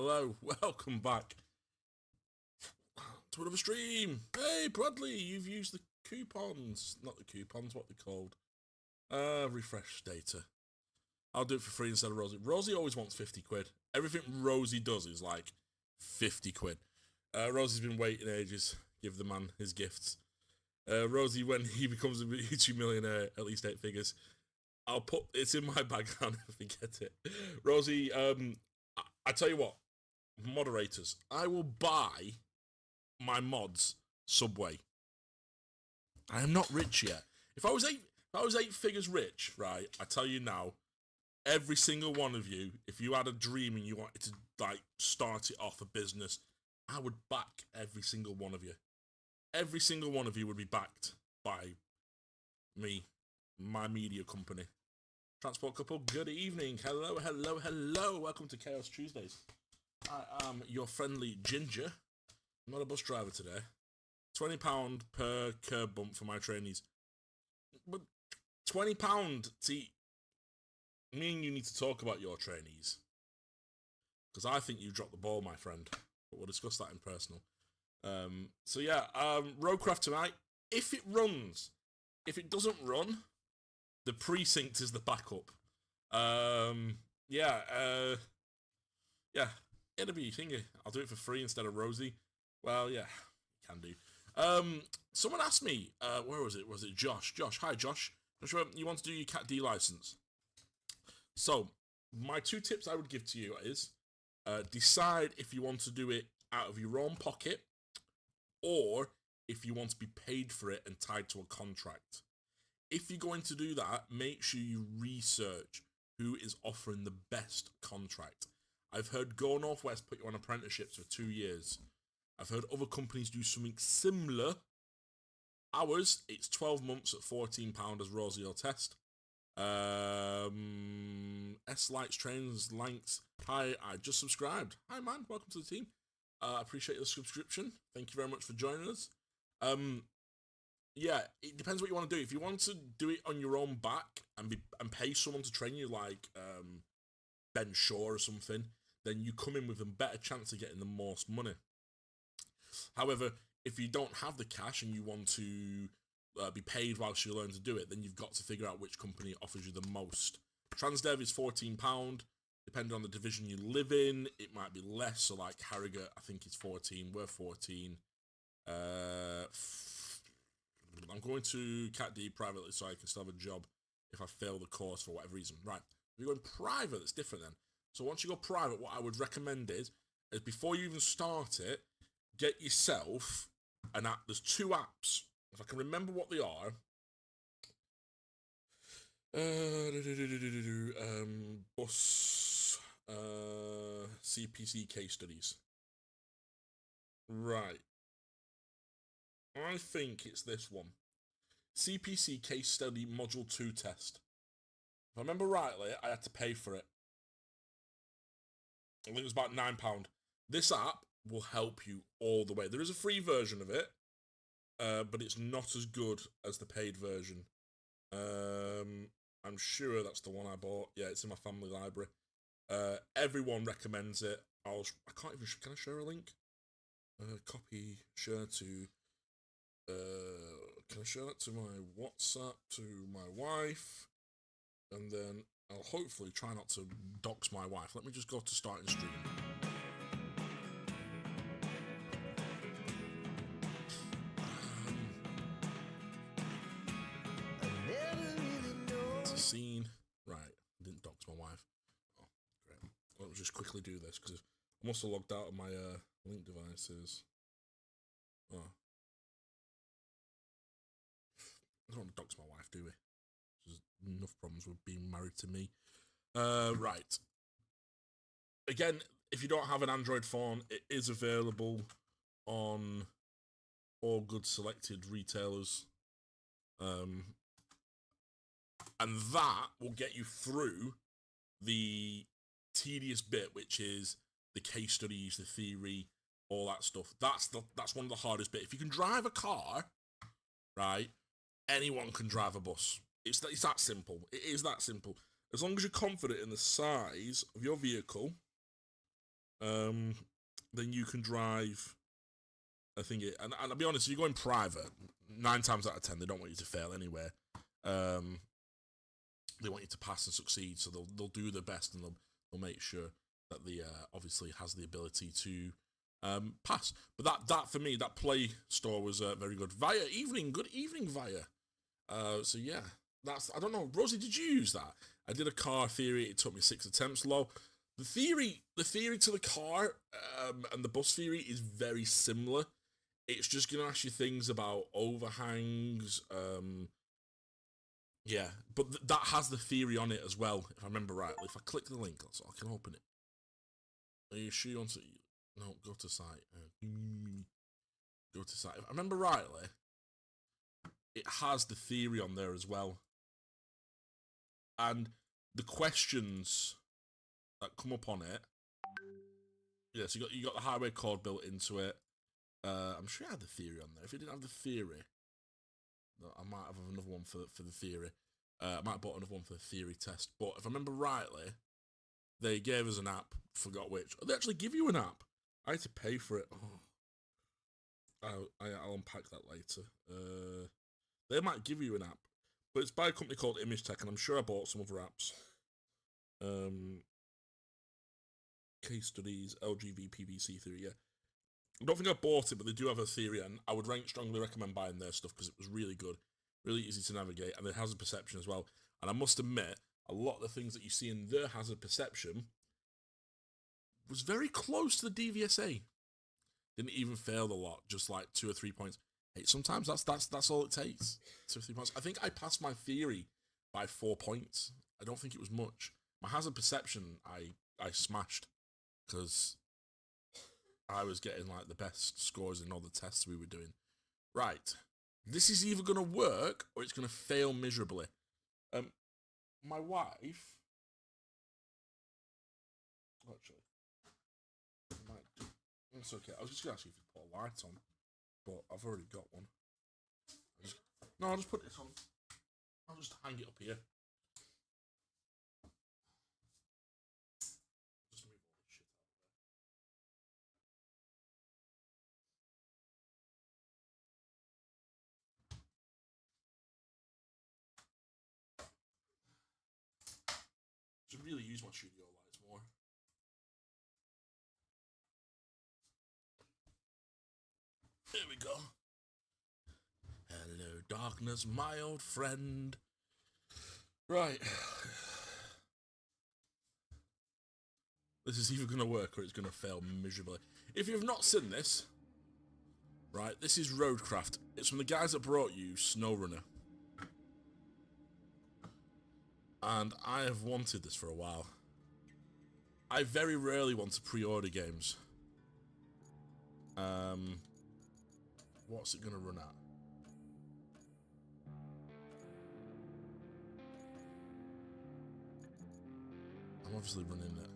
hello, welcome back to another stream. Hey, Bradley, you've used the coupons. Not the coupons, what they're called. Refresh data. I'll do it for free instead of Rosie. Rosie always wants 50 quid. Everything Rosie does is like 50 quid. Rosie's been waiting ages. Give the man his gifts. Rosie, when he becomes a YouTube millionaire, at least 8 figures, I'll put it's in my bag and I forget it. Rosie, I tell you what, moderators, I will buy my mods Subway. I am not rich yet. If I was eight figures rich, right, I tell you now, every single one of you, if you had a dream and you wanted to like start it off a business, I would back every single one of you. Every single one of you would be backed by me, my media company. Transport couple, good evening. Hello, hello, hello. Welcome to Chaos Tuesdays. I am your friendly Ginger. I'm not a bus driver today. £20 per curb bump for my trainees. But £20, see, me and you need to talk about your trainees. Because I think you dropped the ball, my friend. But we'll discuss that in personal. So yeah, Roadcraft tonight. If it runs, if it doesn't run, the precinct is the backup. Yeah, it'll be thingy. I'll do it for free instead of Rosie. Well, yeah, can do. Someone asked me, where was it? Was it Josh? Josh, hi Josh. Joshua, you want to do your Cat D license? So, my 2 tips I would give to you is, decide if you want to do it out of your own pocket, or if you want to be paid for it and tied to a contract. If you're going to do that, make sure you research who is offering the best contract. I've heard Go Northwest put you on apprenticeships for 2 years. I've heard other companies do something similar. Ours, it's 12 months at £14 as Rosie will test. S-Lights, Trains, Lanks. Hi, I just subscribed. Hi, man. Welcome to the team. I appreciate your subscription. Thank you very much for joining us. Yeah, it depends what you want to do. If you want to do it on your own back and pay someone to train you, like Ben Shaw or something, then you come in with a better chance of getting the most money. However, if you don't have the cash and you want to be paid whilst you learn to do it, then you've got to figure out which company offers you the most. Transdev is £14. Depending on the division you live in, it might be less. So like Harrogate, I think it's 14. We're 14. I'm going to Cat D privately so I can still have a job if I fail the course for whatever reason. Right, if you're going private, that's different then. So once you go private, what I would recommend is before you even start it, get yourself an app. There's 2 apps. If I can remember what they are. Bus CPC case studies. Right. I think it's this one. CPC case study module 2 test. If I remember rightly, I had to pay for it. I think it was about £9. This app will help you all the way. There is a free version of it, but it's not as good as the paid version. I'm sure that's the one I bought. Yeah, it's in my family library. Everyone recommends it. I can't even. Can I share a link? Copy, share to. Can I share that to my WhatsApp to my wife? And then I'll hopefully try not to dox my wife. Let me just go to starting stream. It's a scene. Right, I didn't dox my wife. Oh, great. Let me just quickly do this because I must have logged out of my link devices. Oh. I don't want to dox my wife, do we? There's enough problems with being married to me. Right. Again, if you don't have an Android phone, it is available on all good selected retailers. And that will get you through the tedious bit, which is the case studies, the theory, all that stuff. That's one of the hardest bit. If you can drive a car, right, anyone can drive a bus. It's that simple. It is that simple. As long as you're confident in the size of your vehicle then you can drive. I think it, and I'll be honest, if you're going private, 9 times out of 10 they don't want you to fail anyway. They want you to pass and succeed, so they'll do their best, and they'll make sure that the obviously has the ability to pass. But that for me, that Play Store was very good. Via evening, good evening, Via. So yeah, that's, I don't know, Rosie, did you use that? I did a car theory. It took me 6 attempts. Low. The theory to the car and the bus theory is very similar. It's just gonna ask you things about overhangs. Yeah, but that has the theory on it as well, if I remember rightly. If I click the link, so I can open it. Are you sure you want to? No, go to site. Go to site. If I remember rightly, it has the theory on there as well. And the questions that come up on it. Yeah, so you got the highway code built into it. I'm sure I had the theory on there. If you didn't have the theory, I might have another one for the theory. I might have bought another one for the theory test. But if I remember rightly, they gave us an app. Forgot which. They actually give you an app. I had to pay for it. Oh. I'll unpack that later. They might give you an app, but it's by a company called Image Tech, and I'm sure I bought some other apps. Case studies, LGV, PVC theory. Yeah, I don't think I bought it, but they do have a theory, and I would strongly recommend buying their stuff because it was really good, really easy to navigate, and it has a perception as well. And I must admit, a lot of the things that you see in their hazard perception was very close to the DVSA. Didn't even fail a lot, just like 2 or 3 points. Hey, sometimes that's all it takes. 2 or 3 points. I think I passed my theory by 4 points. I don't think it was much. My hazard perception, I smashed because I was getting like the best scores in all the tests we were doing. Right, this is either going to work or it's going to fail miserably. My wife, actually, it's okay. I was just going to ask you if you put a light on, but I've already got one. I'll just put this on. I'll just hang it up here. Just move all this shit out of there. Should really use my studio lights more. There we go. Hello, darkness, my old friend. Right. This is either going to work or it's going to fail miserably. If you've not seen this, right, this is Roadcraft. It's from the guys that brought you SnowRunner. And I have wanted this for a while. I very rarely want to pre-order games. What's it going to run at? I'm obviously running it.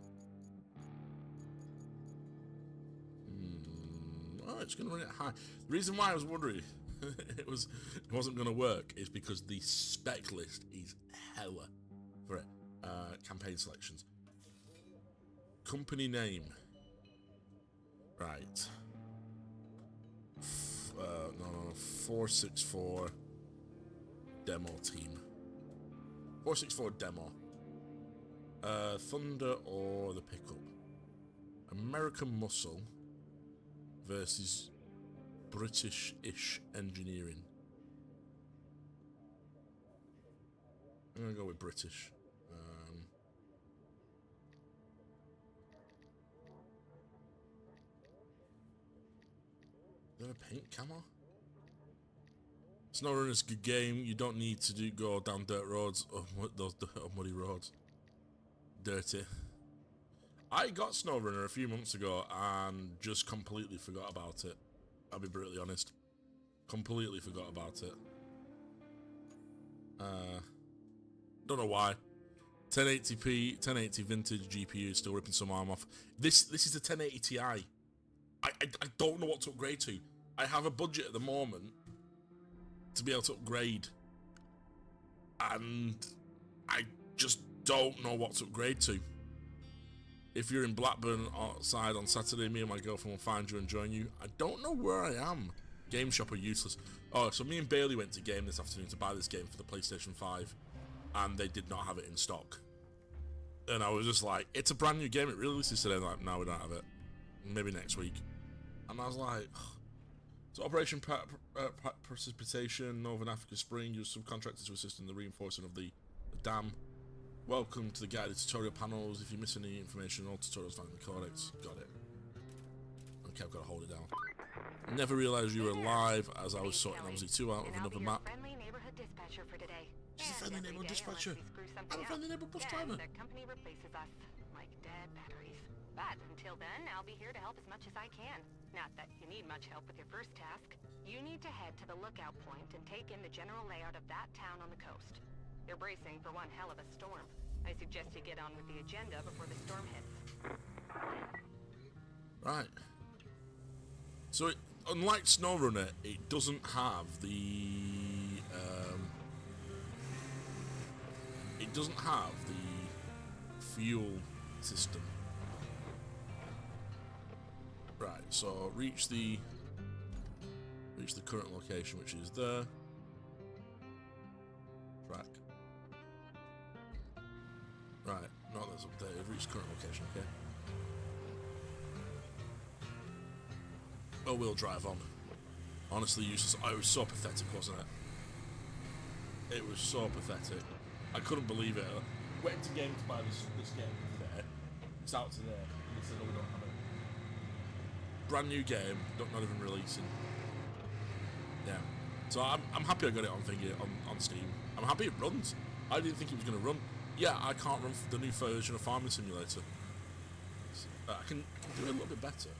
Oh, it's going to run it high. The reason why I was wondering it wasn't going to work is because the spec list is hella for it. Campaign selections. Company name. Right. No. 464 demo team. 464 demo. Thunder or the pickup. American Muscle versus British-ish engineering. I'm gonna go with British. Is there a paint camo? SnowRunner's a good game. You don't need to go down dirt roads or those muddy roads. Dirty. I got SnowRunner a few months ago and just completely forgot about it. I'll be brutally honest. Completely forgot about it. Don't know why. 1080p, 1080 vintage GPU, still ripping some arm off. This is a 1080 Ti. I don't know what to upgrade to. I have a budget at the moment to be able to upgrade, and I just don't know what to upgrade to. If you're in Blackburn outside on Saturday, me and my girlfriend will find you and join you. I don't know where I am. Game shop are useless. Oh, so me and Bailey went to Game this afternoon to buy this game for the PlayStation 5, and they did not have it in stock. And I was just like, it's a brand new game. It releases today. Like, no, we don't have it. Maybe next week. And I was like, so Operation Precipitation, Northern Africa Spring, use subcontractors to assist in the reinforcing of the dam. Welcome to the guided tutorial panels. If you miss any information, all tutorials found in the codex. Got it. Okay, I've got to hold it down. Never realised you were alive as I was sorting OZ2 out of another map. Friendly neighborhood dispatcher for today. She's a friendly neighborhood dispatcher. I'm a friendly neighborhood bus driver. The company replaces us like dead batteries. But until then, I'll be here to help as much as I can. Not that you need much help with your first task. You need to head to the lookout point and take in the general layout of that town on the coast. They're bracing for one hell of a storm. I suggest you get on with the agenda before the storm hits. Right. So, unlike SnowRunner, it doesn't have the fuel system. Right. So reach the current location, which is there. Track. Right. No, that's updated. Reach current location. Okay. All-wheel drive on. Honestly, useless. Oh, it was so pathetic, wasn't it? It was so pathetic. I couldn't believe it. I went to Game to buy this game today. It's out today. And they said, oh, we don't have it. Brand new game, not even releasing. Yeah. So I'm happy I got it on thingy on Steam. I'm happy it runs. I didn't think it was going to run. Yeah, I can't run the new version of Farming Simulator. I can do it a little bit better.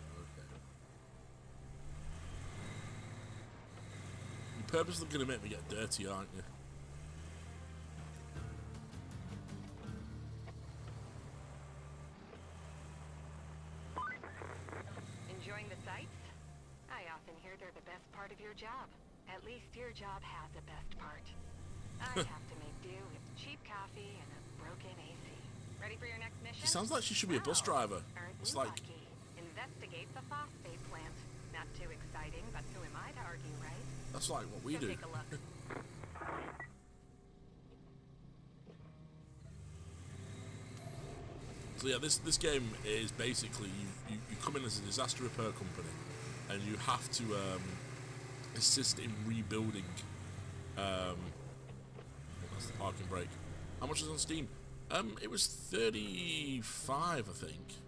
You're purposely going to make me get dirty, aren't you? Enjoying the sights? I often hear they're the best part of your job. At least your job has a best part. I have to make do with cheap coffee and a broken AC. Ready for your next mission? She sounds like she should be a bus driver. Aren't It's you like... lucky? Investigate the phosphate plant. Not too exciting, but who am I to argue, right? That's like what we do. Take a look. So yeah, this game is basically you come in as a disaster repair company, and you have to assist in rebuilding. That's the parking brake. How much is on Steam? It was 35, I think.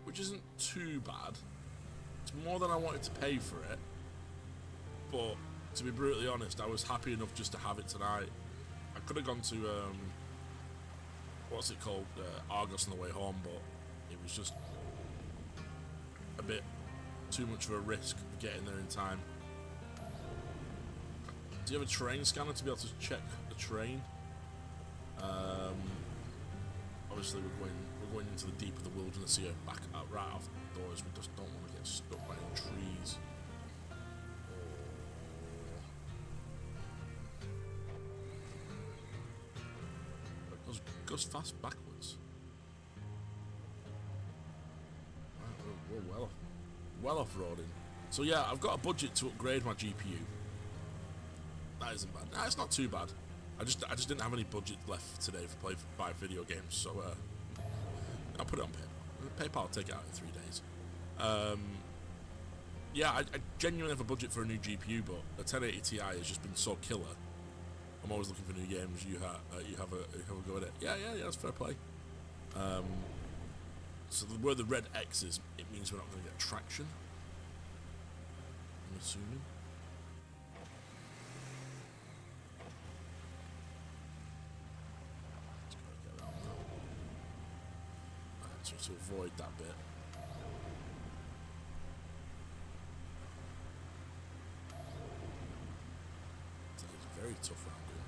Which isn't too bad. It's more than I wanted to pay for it. But to be brutally honest, I was happy enough just to have it tonight. I could have gone to what's it called, Argos on the way home, but it was just a bit too much of a risk of getting there in time. Do you have a terrain scanner to be able to check the terrain? Obviously we're going into the deep of the wilderness here, back out right off the doors. We just don't want to get stuck by any trees. It goes fast backwards. Right, we're well off roading. So yeah, I've got a budget to upgrade my GPU. That isn't bad. Nah, it's not too bad. I just didn't have any budget left today for buy video games, so I'll put it on PayPal. PayPal will take it out in 3 days. Yeah, I genuinely have a budget for a new GPU, but the 1080 Ti has just been so killer. I'm always looking for new games. You have a go at it. Yeah, that's fair play. So where the red X is, it means we're not going to get traction. I'm assuming. To avoid that bit. It's a very tough round here.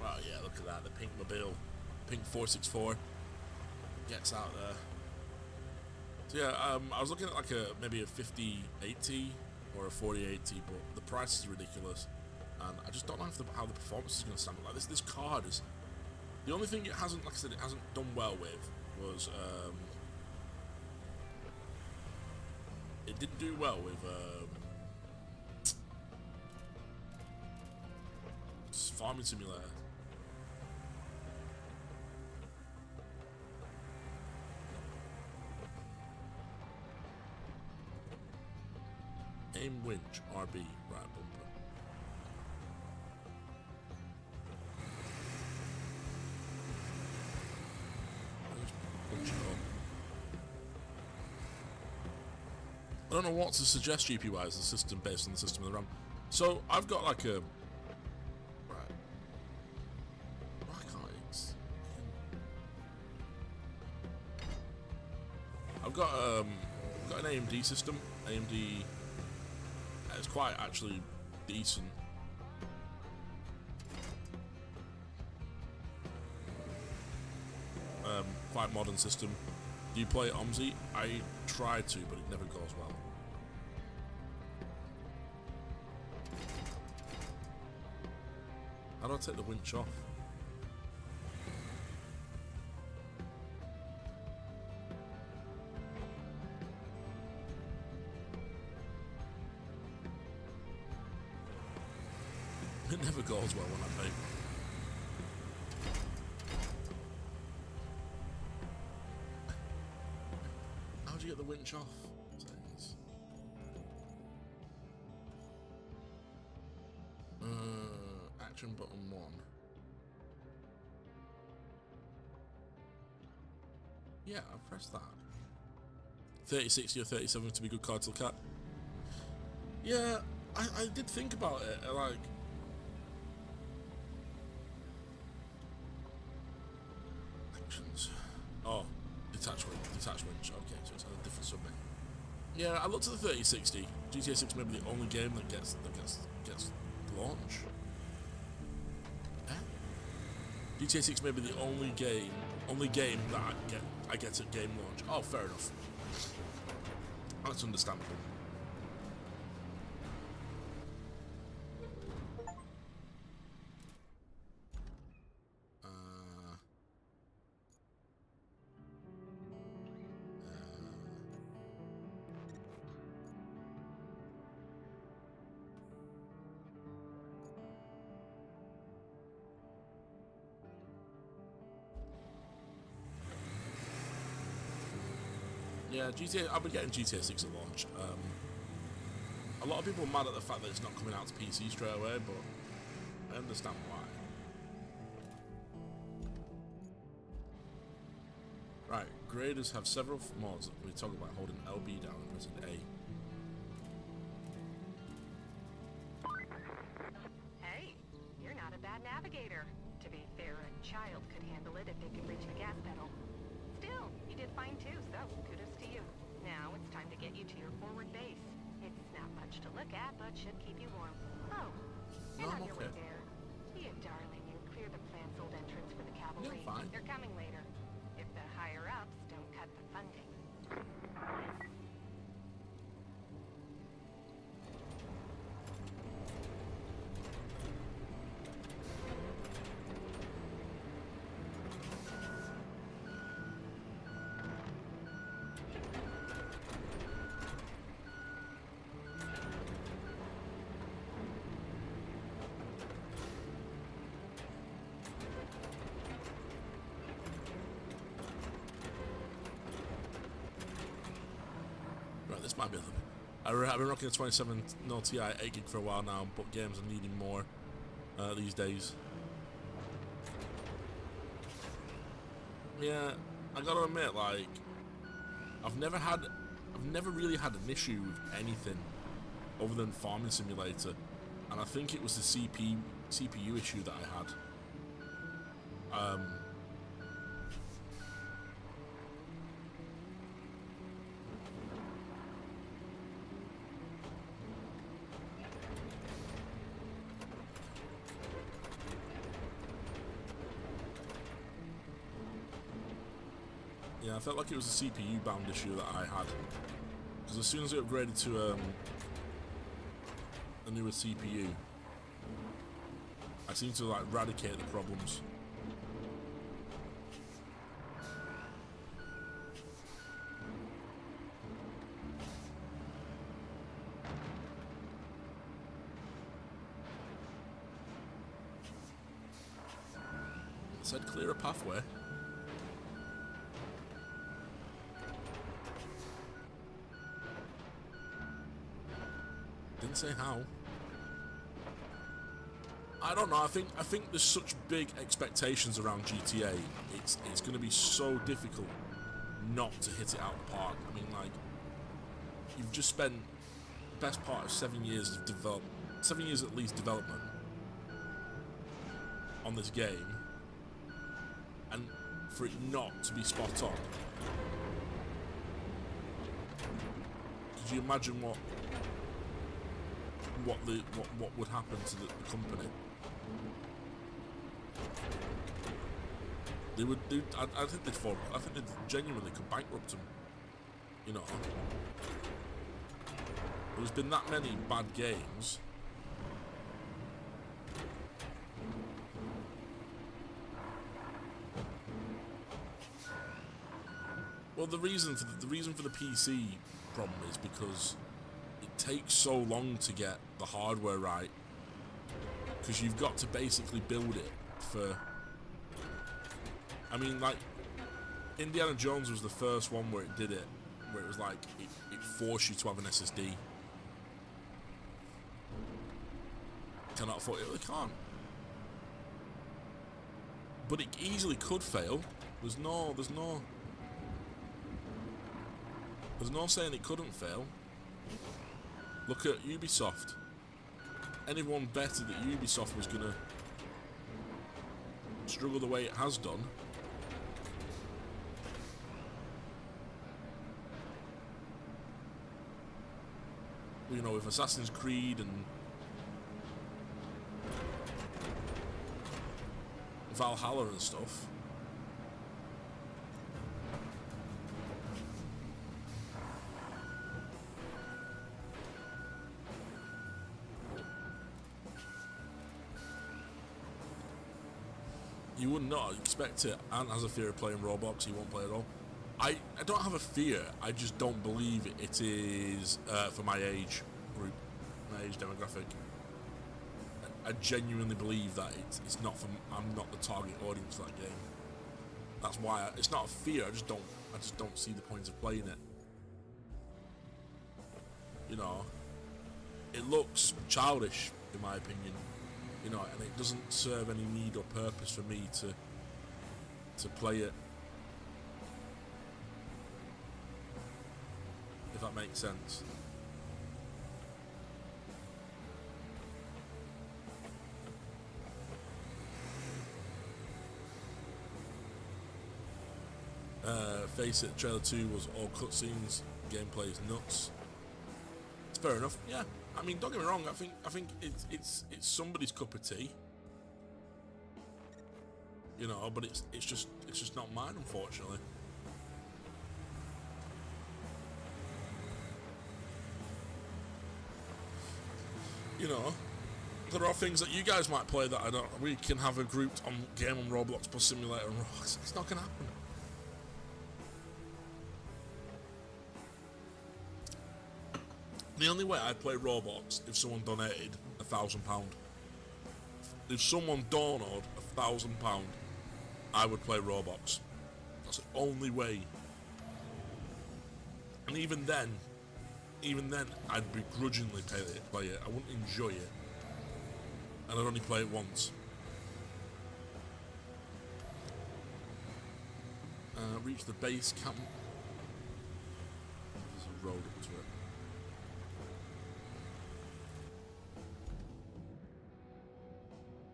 Wow, yeah, look at that. The pink mobile, pink 464 gets out there. So yeah, I was looking at like maybe a 5080 or a 4080, but the price is ridiculous, and I just don't know if how the performance is going to stand up. Like this card is the only thing it hasn't, like I said, it hasn't done well with was it didn't do well with Farming Simulator. Aim winch RB right bumper. Punch it up. I don't know what to suggest GPU wise the system based on the system of the RAM. So I've got like a I've got an AMD system. AMD is quite actually decent. Quite modern system. Do you play OMSI? I try to, but it never goes well. How do I take the winch off? It never goes well when I play. How do you get the winch off? Settings. Action button 1. Yeah, I pressed that. 3060 or 3070 to be good card to look at. Yeah, I did think about it. Like, actions. Oh, detach winch. Okay, so it's a different submenu. Yeah, I looked at the 3060. GTA 6 may be the only game that gets launch. Eh? GTA 6 may be the only game that I get at game launch. Oh, fair enough. That's understandable. Yeah, GTA. I've been getting GTA 6 at launch. A lot of people are mad at the fact that it's not coming out to PC straight away, but I understand why. Right, graders have several mods that we talk about holding LB down and pressing A. Hey, you're not a bad navigator. To be fair, a child could handle it if they could reach the gas pedal. Still, you did fine too, so kudos to you. Now it's time to get you to your forward base. It's not much to look at, but should keep you warm. Oh, and on your way there, be a darling and clear the plant's old entrance for the cavalry. Yeah, fine. They're coming later. If the higher-ups don't cut the funding. This might be a little bit. I've been rocking a 27 no Ti 8 gig for a while now, but games are needing more these days. Yeah, I gotta admit, like, I've never really had an issue with anything other than Farming Simulator, and I think it was the CPU issue that I had. Yeah, I felt like it was a CPU bound issue that I had. Because as soon as it upgraded to a newer CPU, I seemed to like eradicate the problems. It said clear a pathway. Didn't say how. I don't know. I think there's such big expectations around GTA. It's going to be so difficult not to hit it out of the park. I mean, like, you've just spent the best part of 7 years of 7 years at least development on this game, and for it not to be spot on. Could you imagine what would happen to the company? They would do. I think they'd fall. I think they genuinely could bankrupt them. You know, there's been that many bad games. Well, the reason for the PC problem is because it takes so long to get the hardware right, because you've got to basically build it for. I mean, like, Indiana Jones was the first one where it did it, where it was like it forced you to have an SSD. Cannot afford it. They can't. But it easily could fail. There's no saying it couldn't fail. Look at Ubisoft. Anyone betted that Ubisoft was gonna struggle the way it has done? You know, with Assassin's Creed and Valhalla and stuff. You would not expect it. Ant has a fear of playing Roblox. He won't play at all. I don't have a fear. I just don't believe it is for my age group, my age demographic. I genuinely believe that it's not for. I'm not the target audience for that game. That's why it's not a fear. I just don't see the point of playing it. You know, it looks childish in my opinion. You know, and it doesn't serve any need or purpose for me to play it. If that makes sense. Face it, trailer 2 was all cutscenes, gameplay is nuts. It's fair enough, yeah. I mean, don't get me wrong. I think it's somebody's cup of tea. You know, but it's just not mine, unfortunately. You know, there are things that you guys might play that I don't. We can have a grouped game on Roblox plus Simulator and it's not gonna happen. The only way I'd play Roblox if someone donated £1,000. If someone donated £1,000, I would play Roblox. That's the only way. And even then, I'd begrudgingly play it. I wouldn't enjoy it, and I'd only play it once. Reach the base camp. There's a road up to it.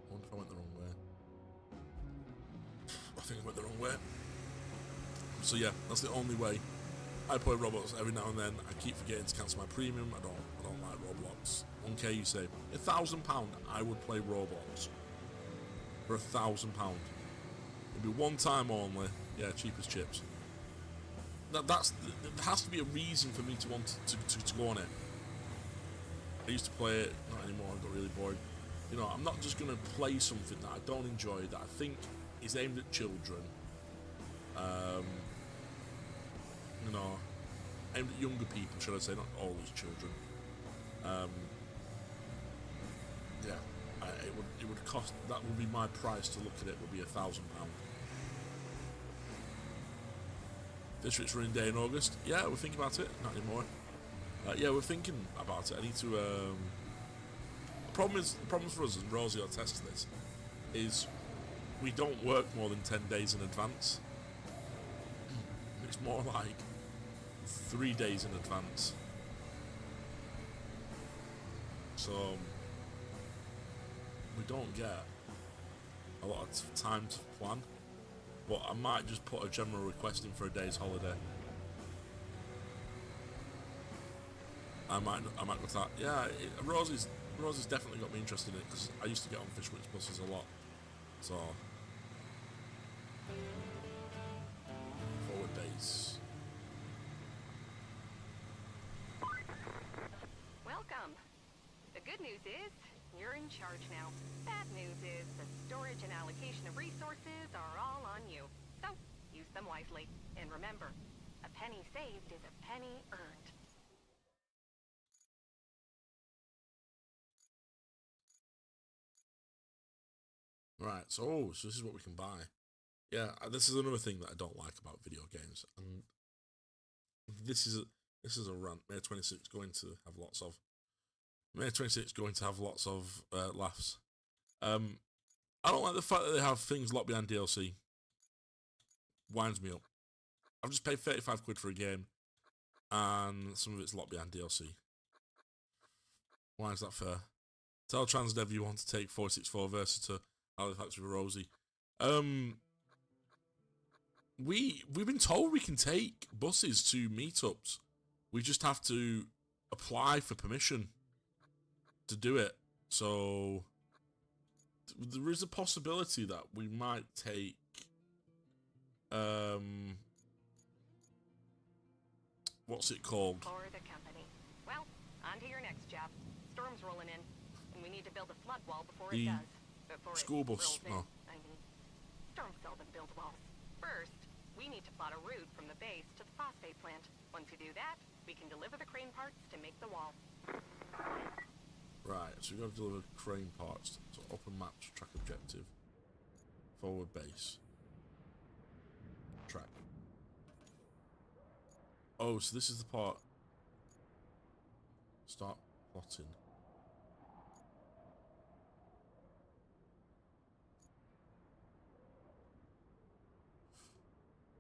I wonder if I went the wrong way. I think I went the wrong way. So yeah, that's the only way. I play Roblox every now and then. I keep forgetting to cancel my premium. I don't like Roblox. 1k, you say. £1,000, I would play Roblox for £1,000. It'd be one time only. Yeah, cheap as chips. there has to be a reason for me to want to go on it. I used to play it, not anymore. I got really bored. You know, I'm not just going to play something that I don't enjoy, that I think is aimed at children. You know, aimed at younger people, should I say, not always children. Yeah, it would cost. That would be my price to look at it. Would be £1,000. District's running day in August. Yeah, we're thinking about it. Not anymore. Yeah, we're thinking about it. I need to. The problem for us, and Rosie will attest to this, is we don't work more than 10 days in advance. It's more like 3 days in advance. So we don't get a lot of time to plan. But I might just put a general request in for a day's holiday. I might go to that. Yeah, Rosie's definitely got me interested in it because I used to get on Fishwitch buses a lot. So forward base. Welcome. The good news is you're in charge now. Bad news is the storage and allocation of resources are all on you. So use them wisely. And remember, a penny saved is a penny earned. Right, so this is what we can buy. Yeah, this is another thing that I don't like about video games, and this is a rant. May 26th going to have lots of laughs. I don't like the fact that they have things locked behind DLC. Winds me up. I've just paid 35 quid for a game, and some of it's locked behind DLC. Why is that fair? Tell Transdev you want to take 464 Versa to Halifax with Rosie. We've been told we can take buses to meetups. We just have to apply for permission to do it. So there is a possibility that we might take what's it called? For the company. Well, on to your next job. Storm's rolling in, and we need to build a flood wall before it does. Before school it bus. rolls in, Oh. I mean, storms seldom build walls. First, we need to plot a route from the base to the phosphate plant. Once we do that, we can deliver the crane parts to make the wall. Right, so we've got to deliver crane parts. So open maps, track objective, forward base, track. Oh, so this is the part. Start plotting.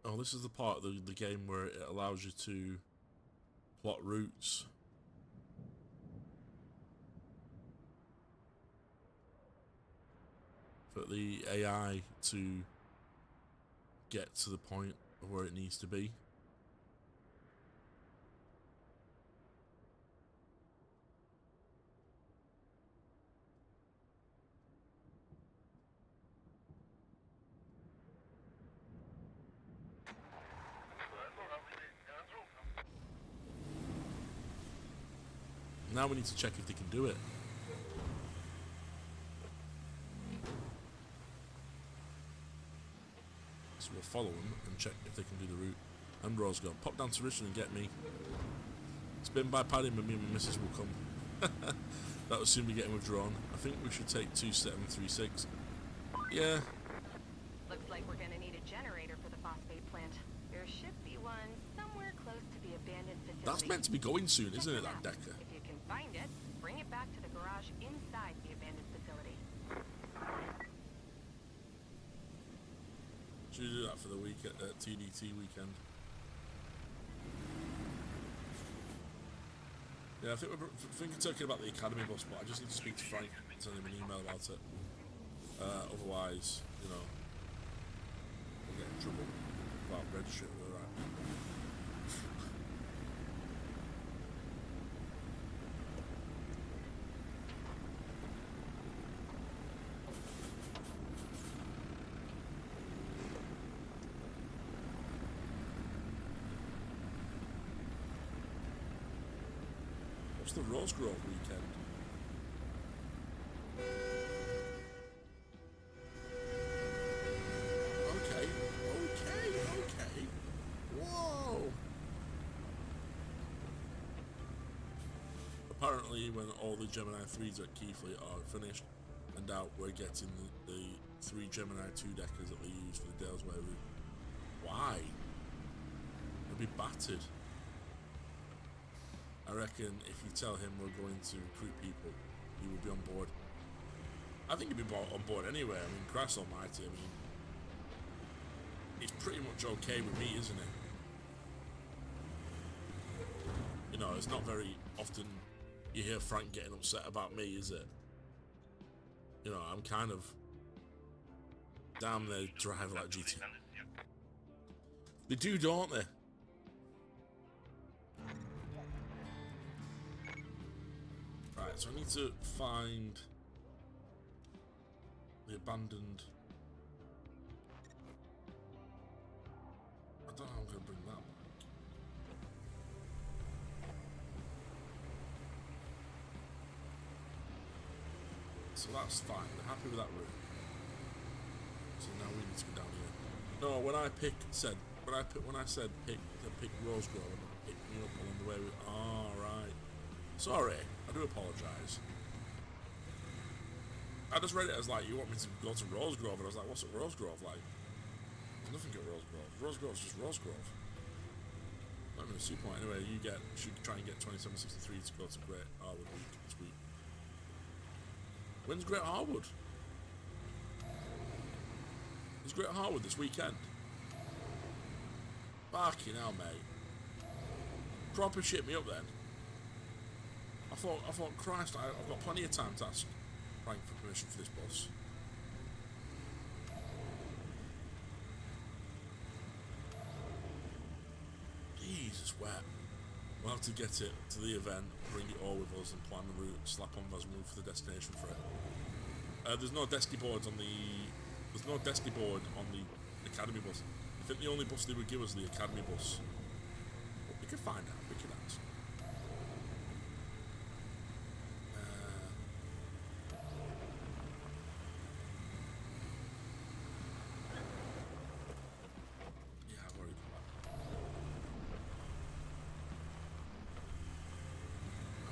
Oh, this is the part of the game where it allows you to plot routes. For the AI to get to the point of where it needs to be. Now we need to check if they can do it. So we'll follow them and check if they can do the route. And Rose going, pop down to Richmond and get me. Spin by Paddy, but me and my missus will come. That will soon be getting withdrawn. I think we should take 2736. Yeah. Looks like we're gonna need a generator for the phosphate plant. There should be one somewhere close to the abandoned facility. That's meant to be going soon, isn't it, that Decker? If you can find it, bring it back to the garage inside the abandoned facility. Should we do that for the week at TDT weekend? Yeah, I think we're thinking talking about the Academy bus, but I just need to speak to Frank and send him an email about it. Otherwise, you know, we'll get in trouble about registering. All right. What's the Rosegrove weekend? Okay. Whoa! Apparently, when all the Gemini 3s at Keithley are finished, and out we're getting the 3 Gemini 2-deckers that they use for the Dales Way route. Why? They'll be battered. I reckon if you tell him we're going to recruit people, he will be on board. I think he'd be on board anyway. I mean, Christ almighty, I mean, he's pretty much okay with me, isn't he? You know, it's not very often you hear Frank getting upset about me, is it? You know, I'm kind of damn, they drive like GT. They do, don't they? Right, so I need to find the abandoned. I don't know how I'm going to bring that back. So that's fine. They're happy with that route. So now we need to go down here. No, when I said pick Rosegrove, and it picked me up along the way. Oh, right. Sorry, I do apologise. I just read it as like, you want me to go to Rosegrove, and I was like, what's at Rosegrove like? There's nothing at Rosegrove. Rosegrove's just Rosegrove. Not even a super point. Anyway, you should try and get 2763 to go to Great Harwood week this week. When's Great Harwood? Is Great Harwood this weekend? Fucking hell, mate. Proper shit me up then. I thought, Christ, I've got plenty of time to ask Frank for permission for this bus. Jesus, wet. We'll have to get it to the event, bring it all with us, and plan the route, slap on as we move for the destination for it. There's no desky boards on the. There's no desky board on the academy bus. I think the only bus they would give us is the academy bus. But we can find out. We can ask. Yeah, I've already done that.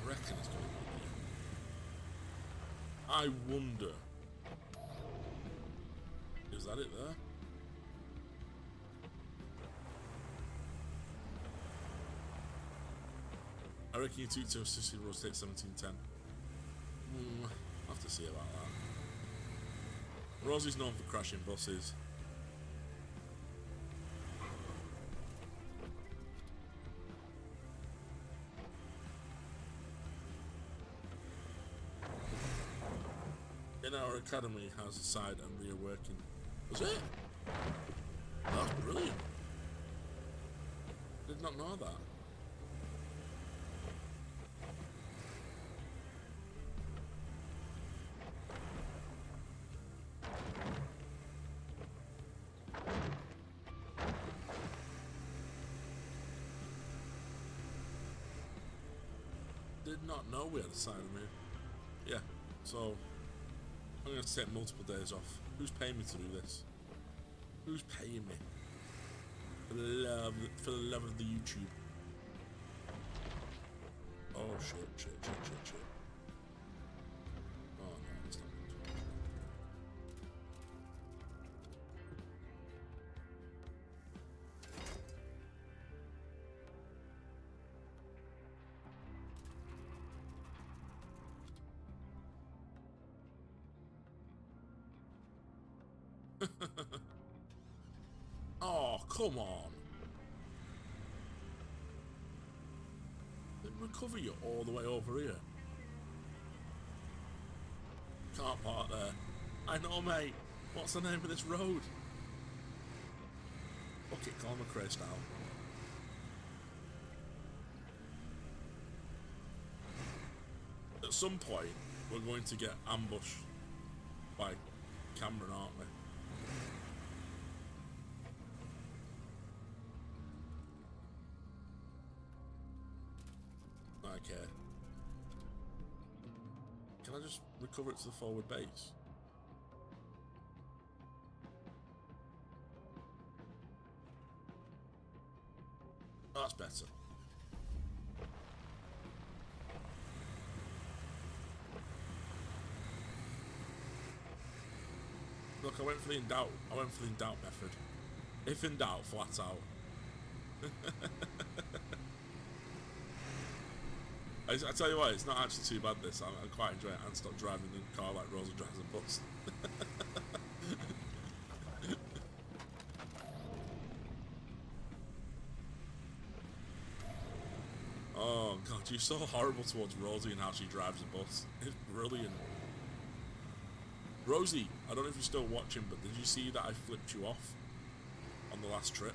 I reckon it's going to be here. I wonder. Is that it there? I reckon you took to assisted rotate 1710. I'll have to see about that. Rosie's known for crashing buses. In our academy has a side and rear working. Was it? That's brilliant. Did not know that. Did not know we had a side and rear. Yeah, so I'm going to take multiple days off. Who's paying me to do this? Who's paying me? For the love of the YouTube. Oh shit. Oh no, that's not good. Oh, come on. Didn't recover you all the way over here. Can't park there. I know, mate. What's the name of this road? Bucket Colin McRae style. At some point, we're going to get ambushed by Cameron, aren't we? Okay. Can I just recover it to the forward base? Oh, that's better. Look, I went for the in doubt. I went for the in doubt method. If in doubt, flat out. I tell you what, it's not actually too bad this. I quite enjoy it and stop driving the car like Rosa drives a bus. Oh god, you're so horrible towards Rosie and how she drives a bus. It's brilliant. Rosie, I don't know if you're still watching, but did you see that I flipped you off on the last trip?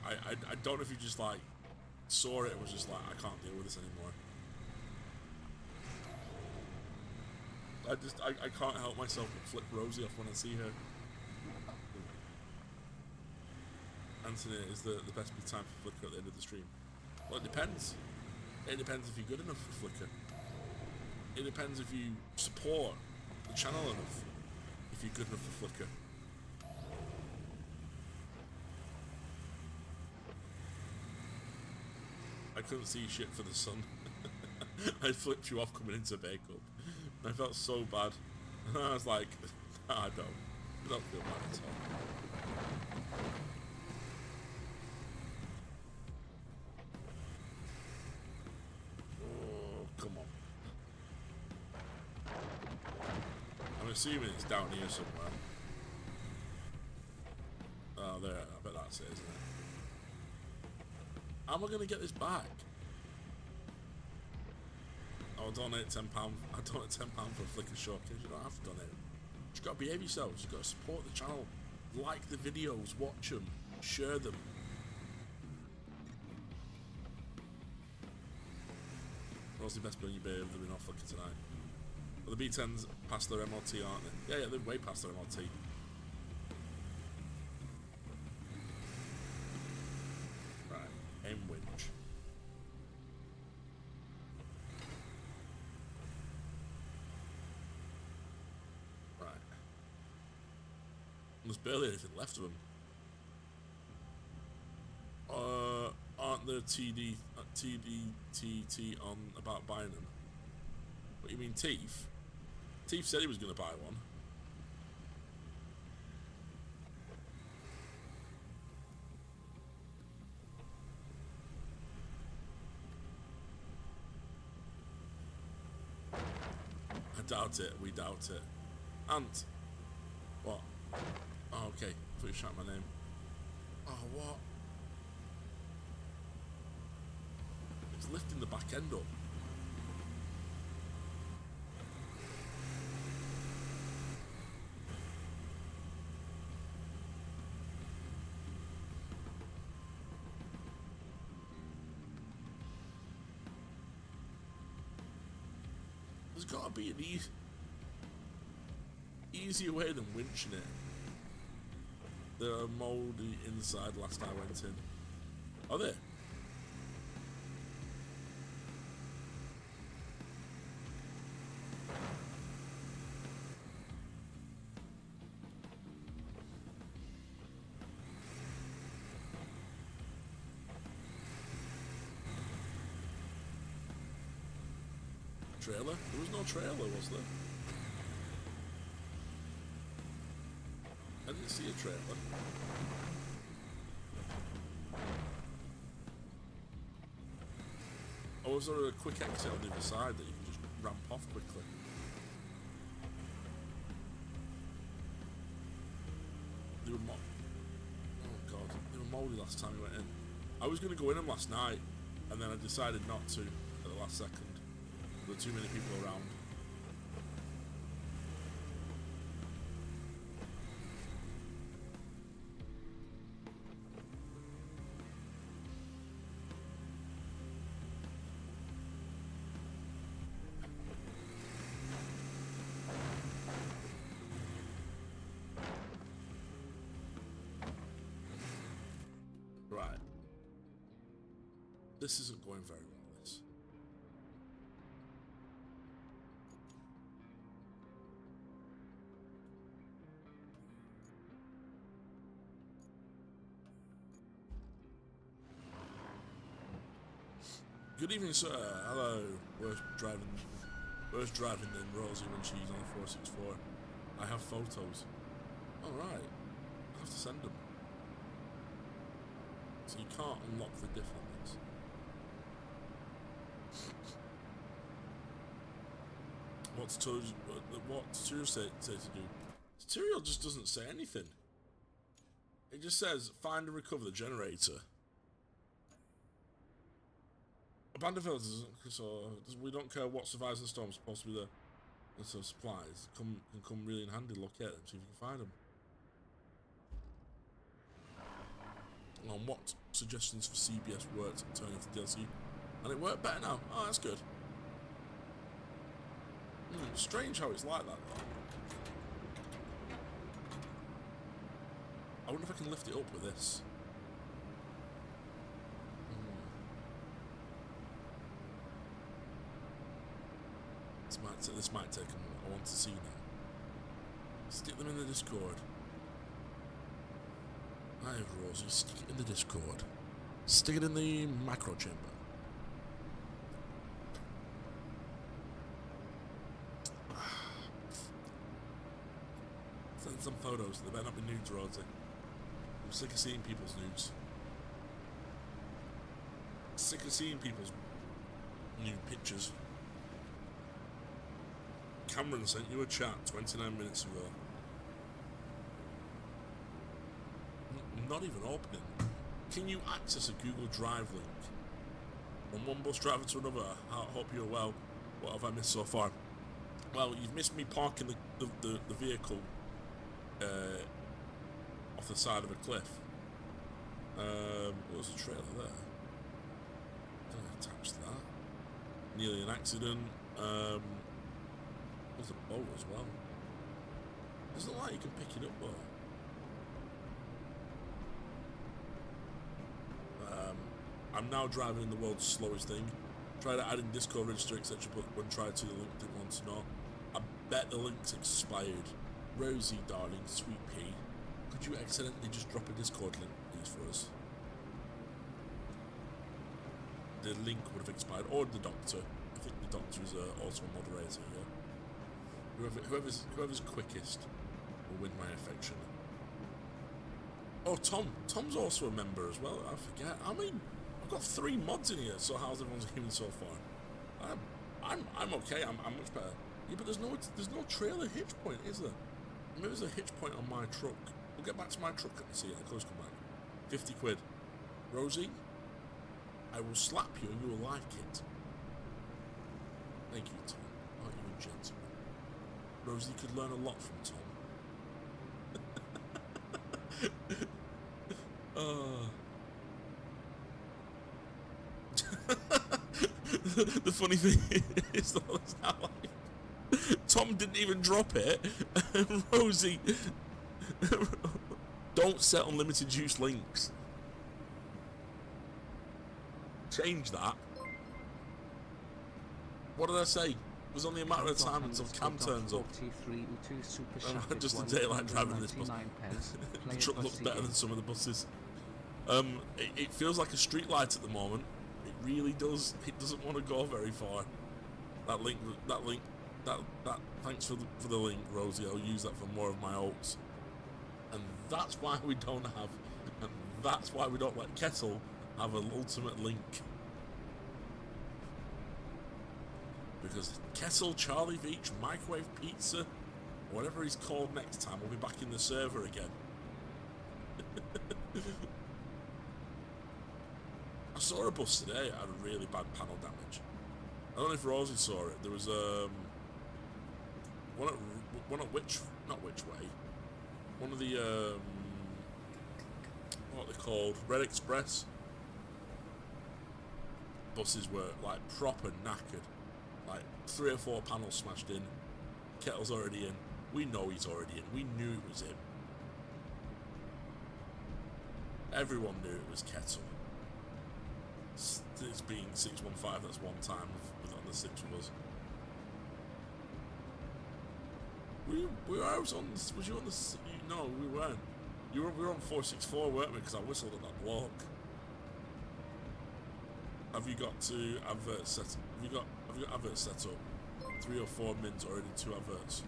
I don't know if you just like saw it and was just like, I can't deal with this anymore. I can't help myself but flip Rosie off when I see her. Anthony, is the best time for Flickr at the end of the stream? Well, it depends. It depends if you're good enough for Flickr. It depends if you support the channel enough. If you're good enough for Flickr. I couldn't see shit for the sun. I flipped you off coming into makeup. I felt so bad. I was like, I don't feel bad at all. Oh, come on. I'm assuming it's down here somewhere. Oh, there. I bet that's it, isn't it? How am I going to get this back? I'll donate £10. I donate £10 for a Flickr showcase. You don't have to donate. You just got to behave yourselves. You got to support the channel. Like the videos. Watch them. Share them. What's the best bring your beer if they've been off Flickr tonight? Well, the B10s past their MOT, aren't they? Yeah, they're way past their MOT. Right, aim winch. Right. There's barely anything left of them. Aren't there TDTT on about buying them? What you mean, Teef? Teef said he was going to buy one. I doubt it. We doubt it. Ant. What? Oh, okay. I thought you shouted my name. Oh, what? It's lifting the back end up. There's got to be an easier way than winching it. There are mouldy inside last I went in. Are there? Trailer? There was no trailer, was there? I didn't see a trailer. Or was there a quick exit on the other side that you can just ramp off quickly? They were oh god, they were mouldy last time we went in. I was going to go in them last night, and then I decided not to at the last second. There were too many people around. Right. This isn't going very well, this. Good evening, sir. Hello. Worst driving than Rosie when she's on a 464. I have photos. Alright. I'll have to send them. So you can't unlock the diff on this. What's tutorial say to do? Tutorial just doesn't say anything. It just says find and recover the generator. Abandoned villages, so we don't care what survives the storm. Supposed to be the supplies can come really in handy. Look at them, see if you can find them. On what suggestions for CBS worked turning to DLC, and it worked better now. Oh, that's good. Strange how it's like that though. I wonder if I can lift it up with this. This might take a moment. I want to see now. Stick them in the Discord. Hi, Rosie. Stick it in the Discord. Stick it in the macro chamber. Send some photos. They better not be nudes, Rosie. I'm sick of seeing people's nudes. Sick of seeing people's nude pictures. Cameron sent you a chat 29 minutes ago. Not even opening. Can you access a Google Drive link? From one bus driver to another. I hope you're well. What have I missed so far? Well, you've missed me parking the vehicle off the side of a cliff. What was the trailer there? Don't attach that. Nearly an accident. There's a boat as well. It's not like you can pick it up though. I'm now driving in the world's slowest thing. Tried adding Discord register, etc., but when tried to, the link didn't want to know. I bet the link's expired. Rosie, darling, sweet pea, could you accidentally just drop a Discord link, please, for us? The link would have expired, or the doctor. I think the doctor is also a moderator here. Whoever's quickest will win my affection. Oh, Tom's also a member as well. I forget. I mean, I've got 3 mods in here. So how's everyone's doing so far? I'm okay. I'm much better. Yeah, but there's no trailer hitch point, is there? Maybe there's a hitch point on my truck. We'll get back to my truck and see it. The clothes come back. 50 quid. Rosie, I will slap you and you will like it. Thank you, Tom. Aren't you a gentleman? Rosie could learn a lot from Tom. The funny thing is that how Tom didn't even drop it, and Rosie don't set unlimited use links. Change that. What did I say? It was only a matter of time until Cam turns up. Just a day like driving this bus. The truck looks better than some of the buses. It feels like a street light at the moment. It really does. It doesn't want to go very far. That link. Thanks for the link, Rosie. I'll use that for more of my alts. And that's why we don't have. And that's why we don't let Kettle have an ultimate link. Because Kettle, Charlie Veach, Microwave Pizza, whatever he's called next time, will be back in the server again. I saw a bus today. It had a really bad panel damage. I don't know if Rosie saw it. There was one at not which way. One of the what are they called? Red Express buses were like proper knackered. Like 3 or 4 panels smashed in. Kettle's already in. We know he's already in. We knew it was him. Everyone knew it was Kettle. It's being 615. That's one time with on the 6 of us. Was you on the? No, we weren't. We were on 464, weren't we? Because I whistled at that block. Have you got to adverts set? Have you got adverts set up? 3 or 4 mins already 2 adverts.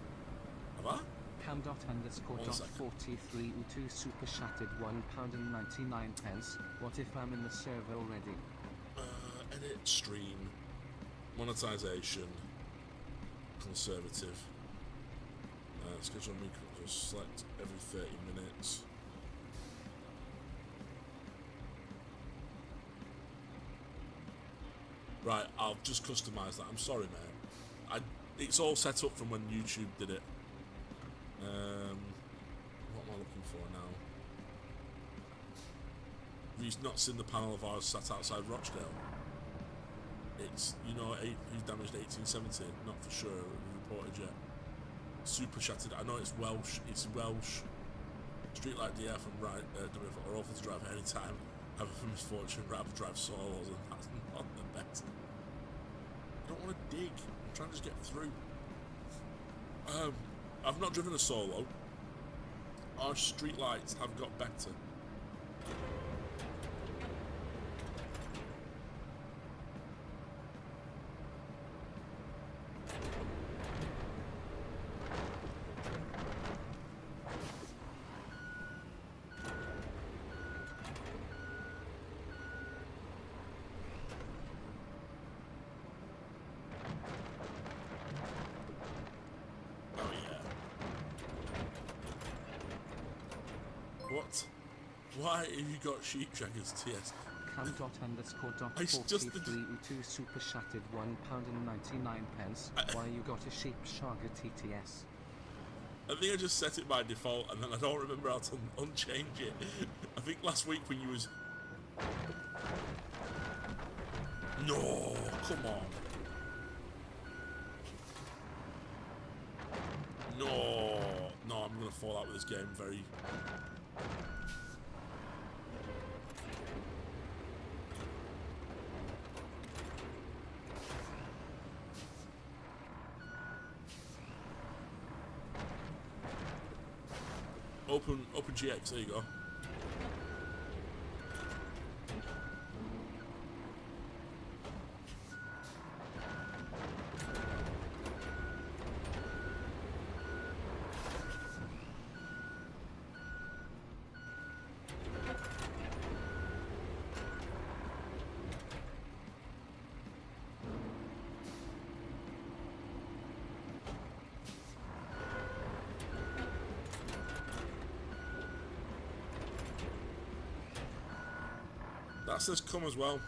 Have I? Cam._43 super shattered £1.99. What if I'm in the server already? Edit stream. Monetization. Conservative. Schedule me just select every 30 minutes. Right, I'll just customise that. I'm sorry, mate. It's all set up from when YouTube did it. What am I looking for now? Have you not seen the panel of ours sat outside Rochdale? It's, you know, who damaged 1870? Not for sure reported yet. Super shattered. I know it's Welsh. It's Welsh. Streetlight DR from right. Are awful to drive at any time. Have a misfortune. Rather drive solos, and that's not the best. I don't want to dig. I'm trying to just get through. I've not driven a solo. Our streetlights have got better. What? Why have you got sheep shaggers, TS? Cam._43 super shattered £1.99. Why you got a sheep shagger TTS? I think I just set it by default and then I don't remember how to unchange it. I think last week when you was... No, come on. No, I'm going to fall out with this game very... Open GX, there you go. That says come as well.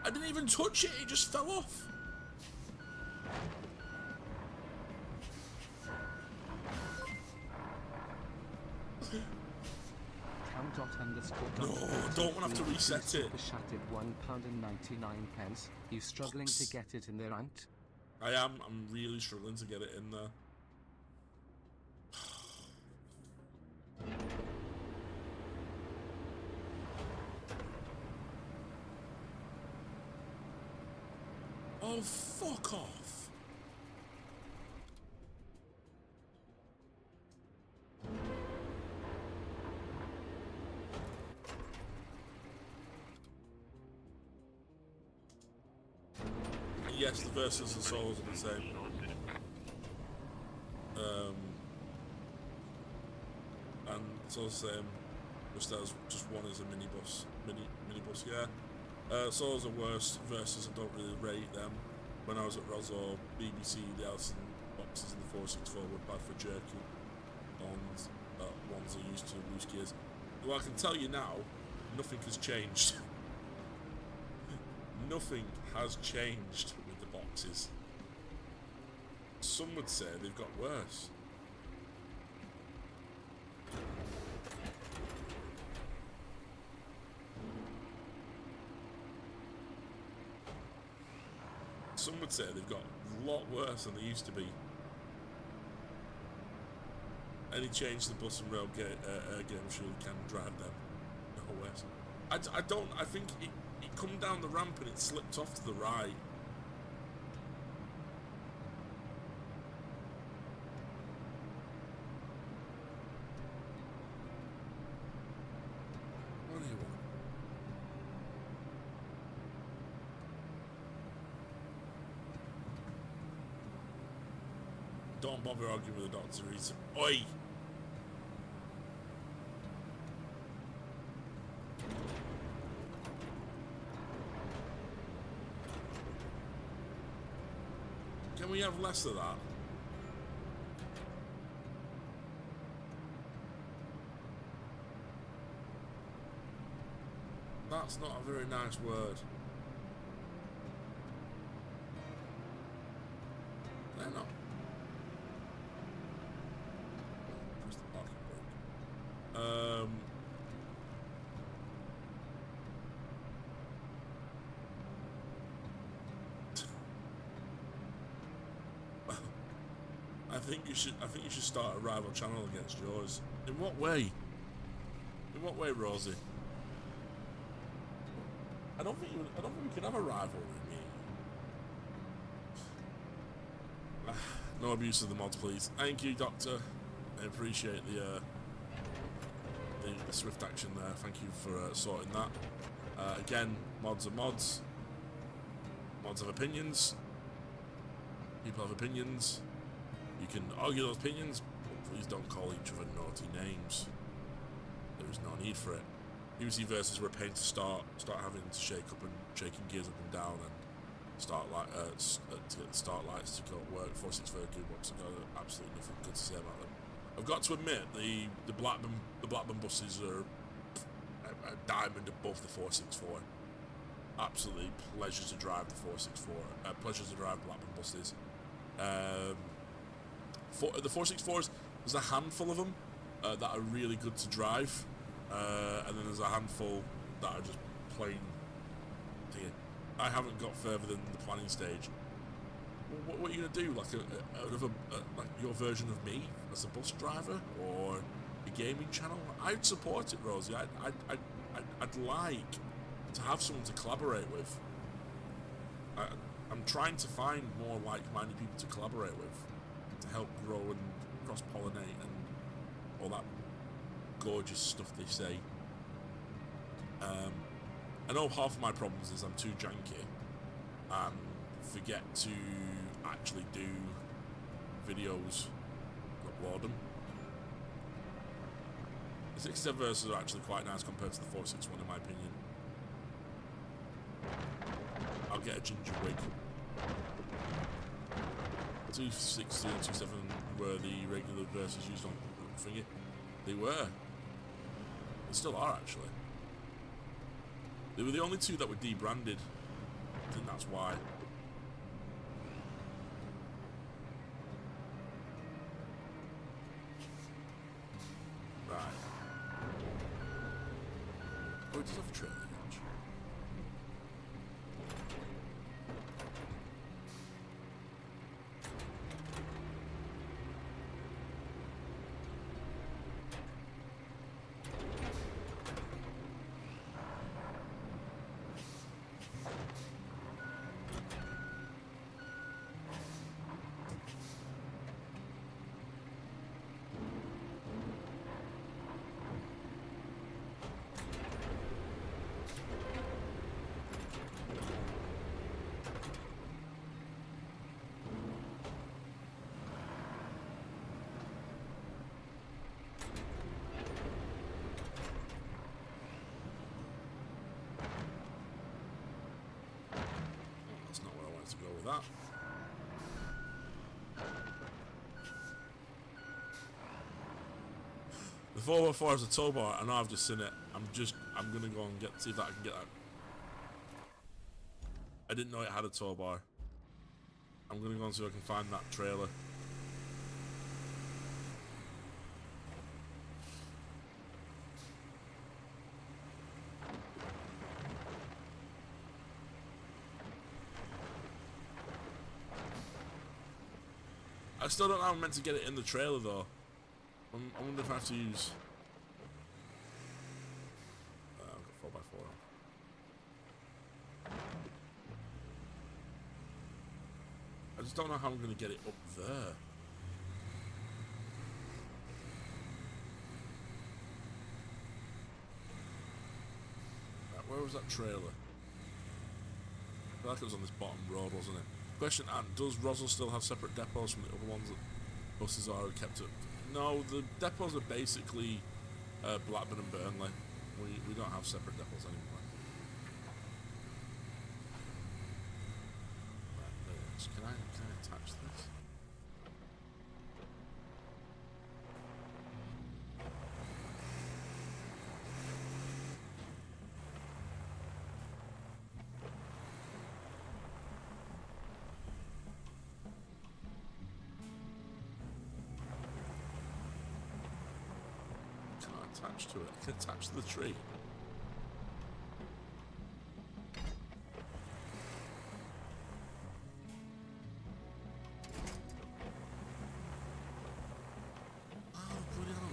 I didn't even touch it, it just fell off. No, I don't want to have to reset it. Super shattered £1.99. You struggling to get it in there, Ant? I am. I'm really struggling to get it in there. Oh, fuck off. Yes, the verses and solos are the same. And it's all the same. Just one is a minibus. Minibus, yeah. Solos are worse. Versus, I don't really rate them. When I was at Ros or BBC, the Allison boxes in the 464 were bad for jerky. And ones are used to loose gears. Well, I can tell you now, nothing has changed. Nothing has changed with the boxes. Some would say they've got worse. Some would say they've got a lot worse than they used to be. Any change to the bus and rail game shield can drive them. No worse. I think it come down the ramp and it slipped off to the right. What do you want? Don't bother arguing with the doctor. He's... Oi! Can we have less of that? That's not a very nice word. They're not. Press the parking brake. I think you should start a rival channel against yours. In what way? In what way, Rosie? I don't think we can have a rivalry, me. No abuse of the mods, please. Thank you, Doctor. I appreciate the swift action there. Thank you for sorting that. Again, mods are mods. Mods have opinions. People have opinions. You can argue those opinions, but please don't call each other naughty names. There is no need for it. UC versus were a pain to start having to shaking gears up and down and start to get the start lights to go work. 464 gearbox, I've got absolutely nothing good to say about them. I've got to admit the Blackburn buses are a diamond above the 464. Absolutely pleasure to drive the 464. Pleasure to drive Blackburn buses. The 464s, there's a handful of them that are really good to drive, and then there's a handful that are just plain. I haven't got further than the planning stage. What are you gonna do? Like like your version of me as a bus driver or a gaming channel? I'd support it, Rosie. I'd like to have someone to collaborate with. I'm trying to find more like-minded people to collaborate with, to help grow and cross-pollinate and all that gorgeous stuff they say. I know half of my problems is I'm too janky and forget to actually do videos and upload them. The 67 verses are actually quite nice compared to the 461 in my opinion. I'll get a ginger wig. 260 and 27 were the regular verses used on thingy. They were. They still are, actually. They were the only two that were debranded. I think that's why. Right. Oh, it does have a trailer garage. That's not where I wanted to go with that. The 4x4 has a tow bar. I know I've just seen it. I'm gonna go and see if I can get that. I didn't know it had a tow bar. I'm gonna go and see if I can find that trailer. I still don't know how I'm meant to get it in the trailer though. I wonder if I have to use... I've got 4x4 on. I just don't know how I'm going to get it up there. Right, where was that trailer? I feel like it was on this bottom road, wasn't it? Question, does Rosal still have separate depots from the other ones? Buses are kept up. No, the depots are basically Blackburn and Burnley. We don't have separate depots anymore. Right, can I attach this? Attach to it. I can attach to the tree. Oh, bloody hell.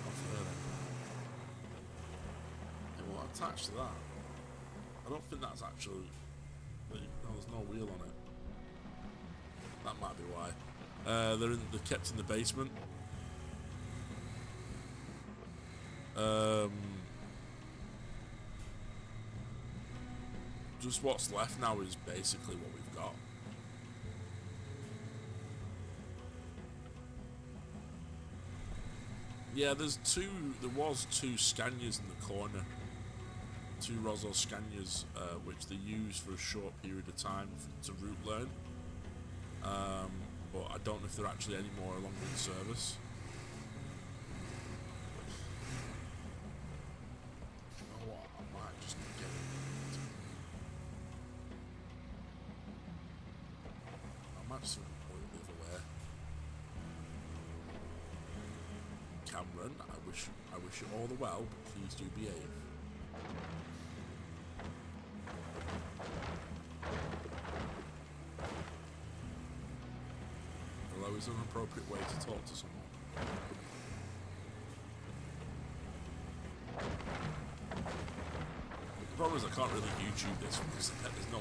Off there then. It won't attach to that. I don't think that's actually... No, there's no wheel on it. That might be why. They're kept in the basement. Just what's left now is basically what we've got. Yeah, there was two Scanias in the corner. Two Roswell Scanias, which they use for a short period of time to route learn. But I don't know if they're actually any more longer in service. Cameron, I wish you all the well, but please do behave. Hello is an appropriate way to talk to someone. The problem is I can't really YouTube this because there's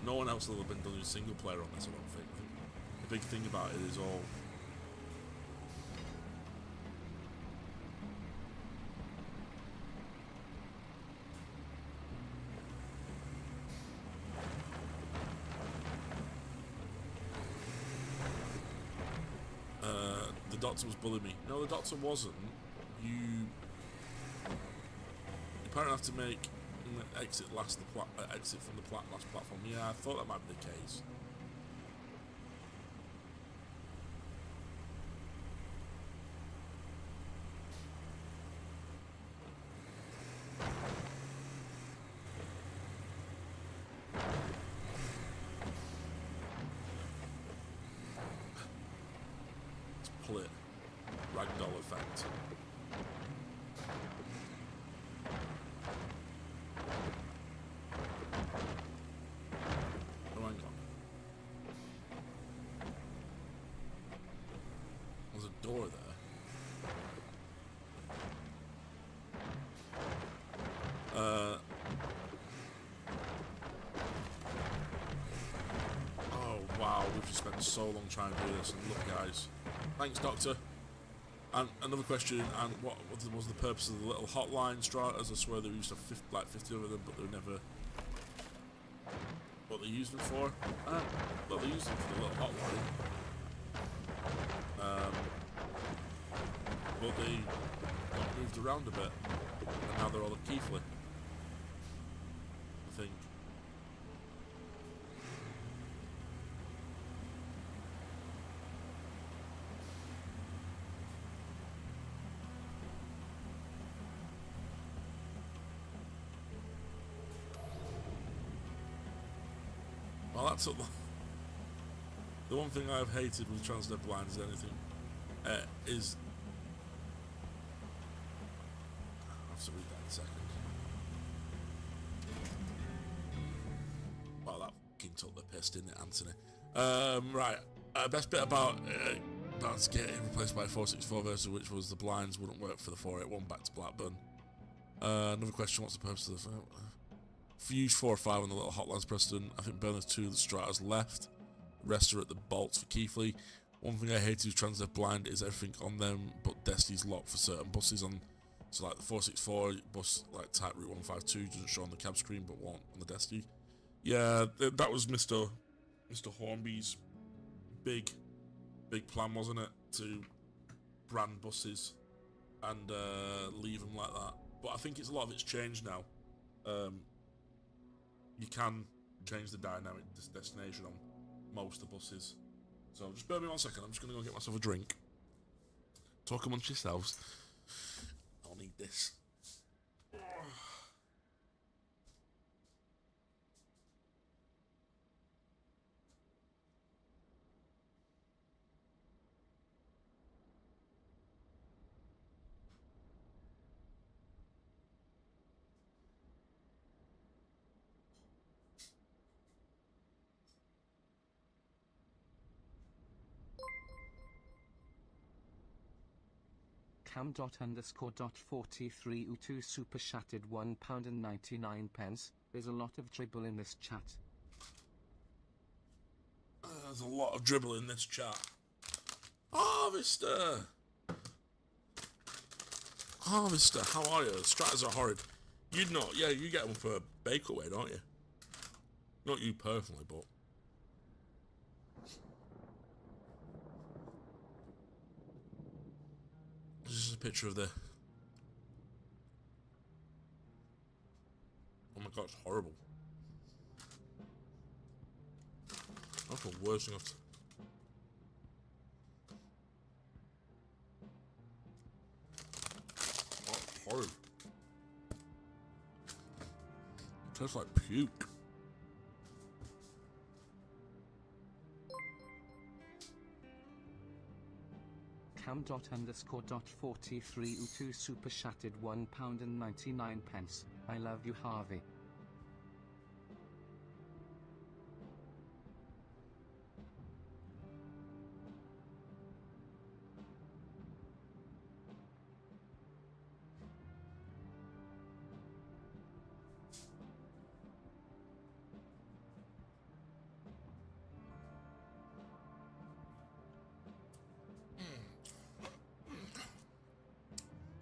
no one else will have been doing single player on this, I don't think. The big thing about it is all the doctor was bullying me. No, the doctor wasn't. You apparently have to make exit from the last platform. Yeah, I thought that might be the case. Let's pull it. Ragdoll effect. Oh, hang on. There's a door there. Oh wow, we've just spent so long trying to do this, and look guys. Thanks, Doctor. And another question, and what was the purpose of the little hotline stratas? I swear they used to have 50 of them, but they were never what they used them for. Well, they used them for the little hotline. But they got moved around a bit, and now they're all at Keithley, I think. Well, that's the one thing I've hated with Transnet Blind is anything is. I'll have to read that in a second. Well, that fucking took the piss, didn't it, Anthony? Right. Best bit about getting replaced by a 464 version, which was the blinds wouldn't work for the 481 back to Blackburn. Another question: what's the purpose of the? Fuse 4 or 5 on the little hotlines, Preston. I think Burnley's 2 of the Stratas left. The rest are at the bolts for Keithley. One thing I hated with Transdev Blind is everything on them but Destiny's locked for certain buses on. So like the 464 bus, like type route 152, doesn't show on the cab screen but won't on the Destiny. Yeah, that was Mr. Hornby's big plan, wasn't it? to brand buses and leave them like that. But I think a lot of it's changed now. You can change the dynamic destination on most of the buses. So just bear with me 1 second. I'm just going to go get myself a drink. Talk amongst yourselves. I'll need this. Cam._.43u2 super chatted £1.99. There's a lot of dribble in this chat. There's a lot of dribble in this chat. Harvester! Harvester, how are you? Stratters are horrid. You'd not, yeah, you get them for Bakelway, don't you? Not you personally, but... This is a picture of the... Oh my god, it's horrible. That's the worst thing I've... Oh, it's horrid. It tastes like puke. Cam._.43u2 super chatted £1.99. I love you, Harvey.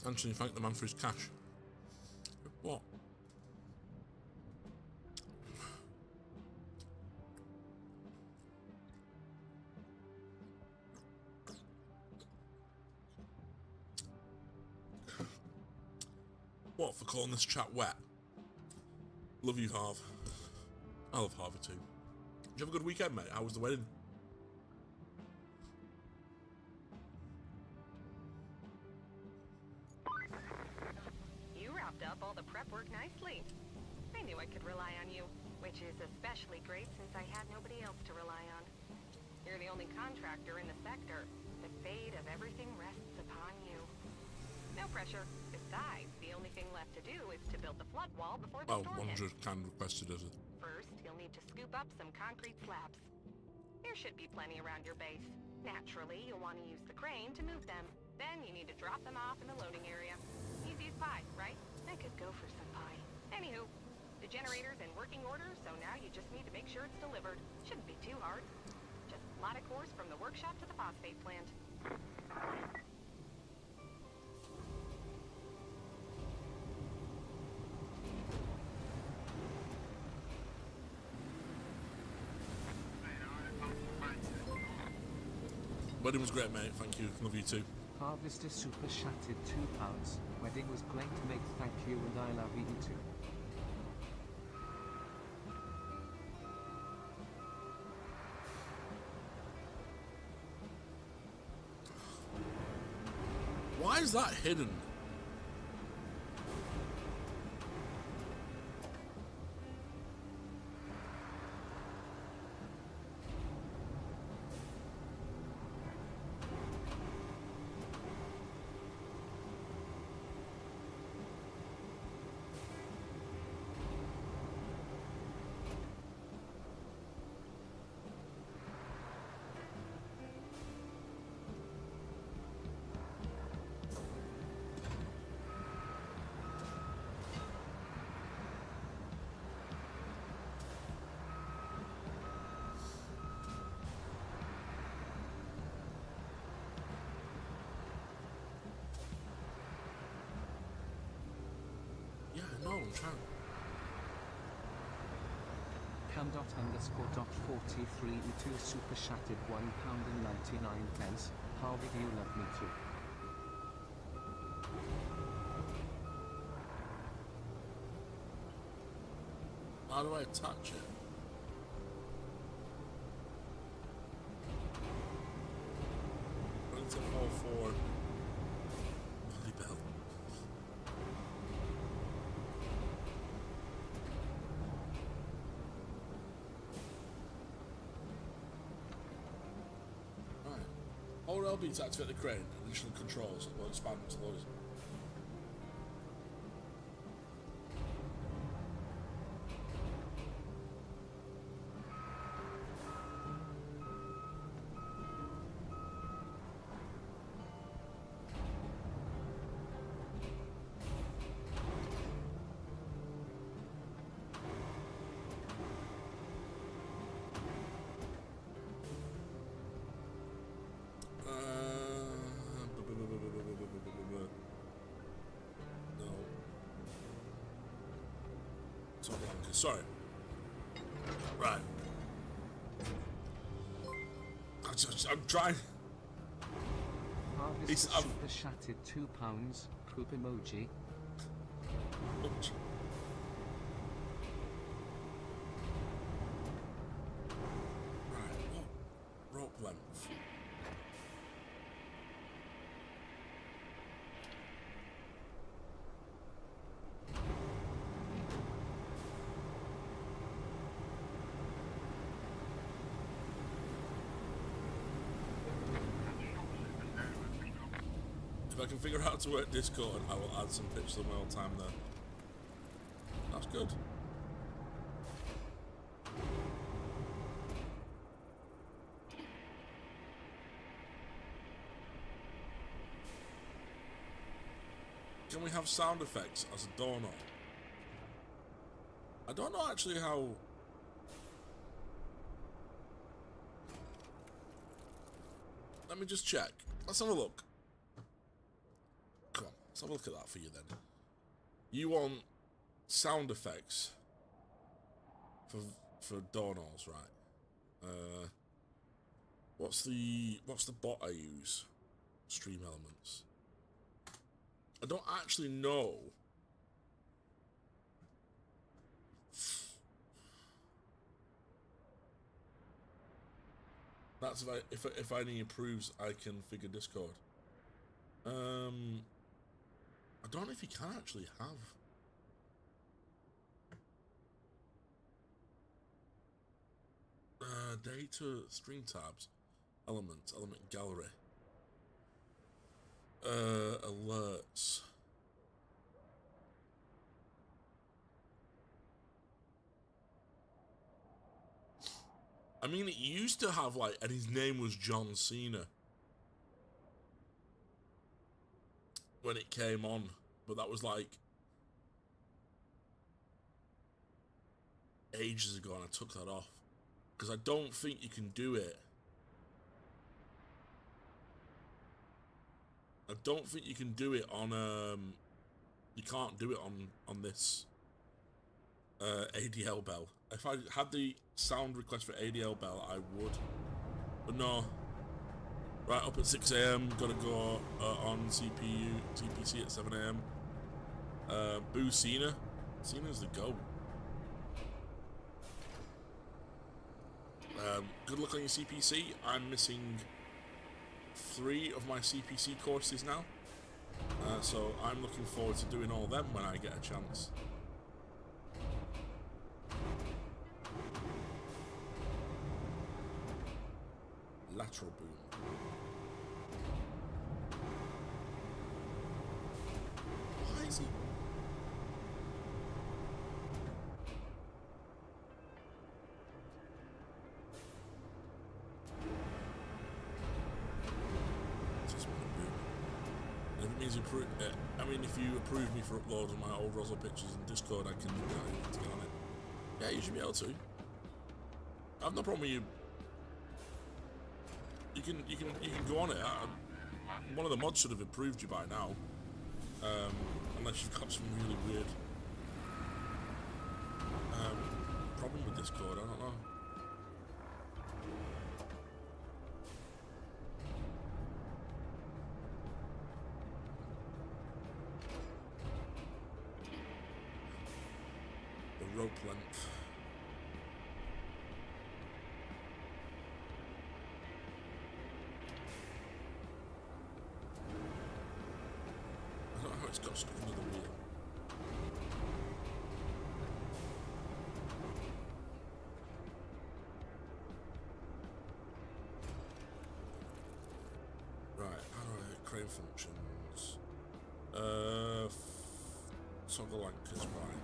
Anthony thanked the man for his cash. What? What, for calling this chat wet? Love you, Harv. I love Harvey too. Did you have a good weekend, mate? How was the wedding? You wrapped up all the prep work nicely. I knew I could rely on you, which is especially great since I had nobody else to rely on. You're the only contractor in the sector. The fate of everything rests upon you. No pressure. Besides, the only thing left to do is to build the flood wall before the Oh, storm hits. 100 kind requested as a... First, you'll need to scoop up some concrete slabs. There should be plenty around your base. Naturally, you'll want to use the crane to move them. Then you need to drop them off in the loading area. Easy as pie, right? I could go for some pie. Anywho, the generator's in working order, so now you just need to make sure it's delivered. Shouldn't be too hard. Just plot a course from the workshop to the phosphate plant. Wedding was great, mate. Thank you. Love you too. Harvester super chatted £2. Wedding was great, mate. Thank you, and I love you too. Why is that hidden? Yeah, no, I'm trying. Cam._.43u2 super chatted £1.99. How did you love me too? How do I attach it? Run to all four. Bloody bell. Right. Hold LB to activate the crane. Additional controls will expand to those. Sorry. Right. I'm trying. Harvest the super shattered £2. Poop emoji. Right. Rope length. If I can figure out how to work Discord, I will add some pictures of my old time there. That's good. Can we have sound effects as a doorknob? I don't know actually how... Let me just check. Let's have a look. Come on, let's have a look at that for you then. You want sound effects for doorknobs, right? What's the bot I use? Stream Elements. I don't actually know. That's if any approves, I can figure Discord. I don't know if you can actually have. Data, string tabs, element gallery, alerts. I mean, it used to have like, and his name was John Cena when it came on, but that was like ages ago, and I took that off because I don't think you can do it. I don't think you can do it on you can't do it on this ADL bell. If I had the sound request for ADL bell, I would, but no. Right, up at 6 AM, gotta go on TPC at 7 AM. Boo Cena. Cena's the GOAT. Good luck on your CPC. I'm missing 3 of my CPC courses now. So I'm looking forward to doing all them when I get a chance. Lateral boom. Why is he? Just want to boom. And if it means I mean, if you approve me for uploading my old Roswell pictures in Discord, I can get on it. Yeah, you should be able to. I have no problem with you. You can go on it. One of the mods should have approved you by now, unless you've got some really weird problem with Discord. I don't know. rope length. I don't know how it's got stuck under the wheel. Right, how do I crane functions? Toggle anchors, right.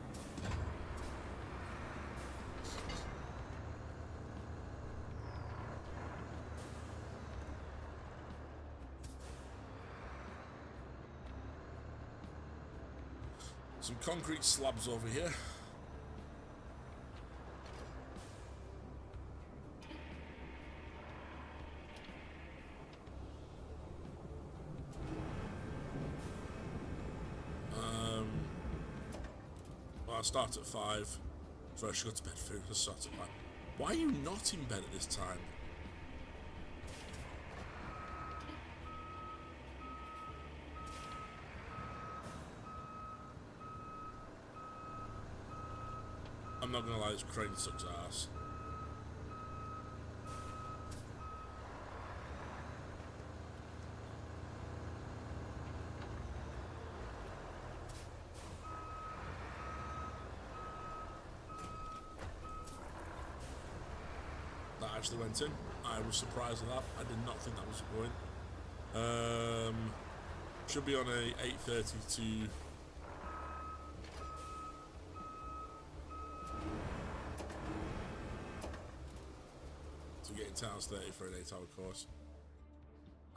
Some concrete slabs over here. Well, I start at 5. So I should go to bed soon. I start at 5. Why are you not in bed at this time? I'm not gonna lie, this crane sucks ass. That actually went in. I was surprised at that. I did not think that was going. Should be on a 8:30 to get in Towns 30 for an 8-hour course.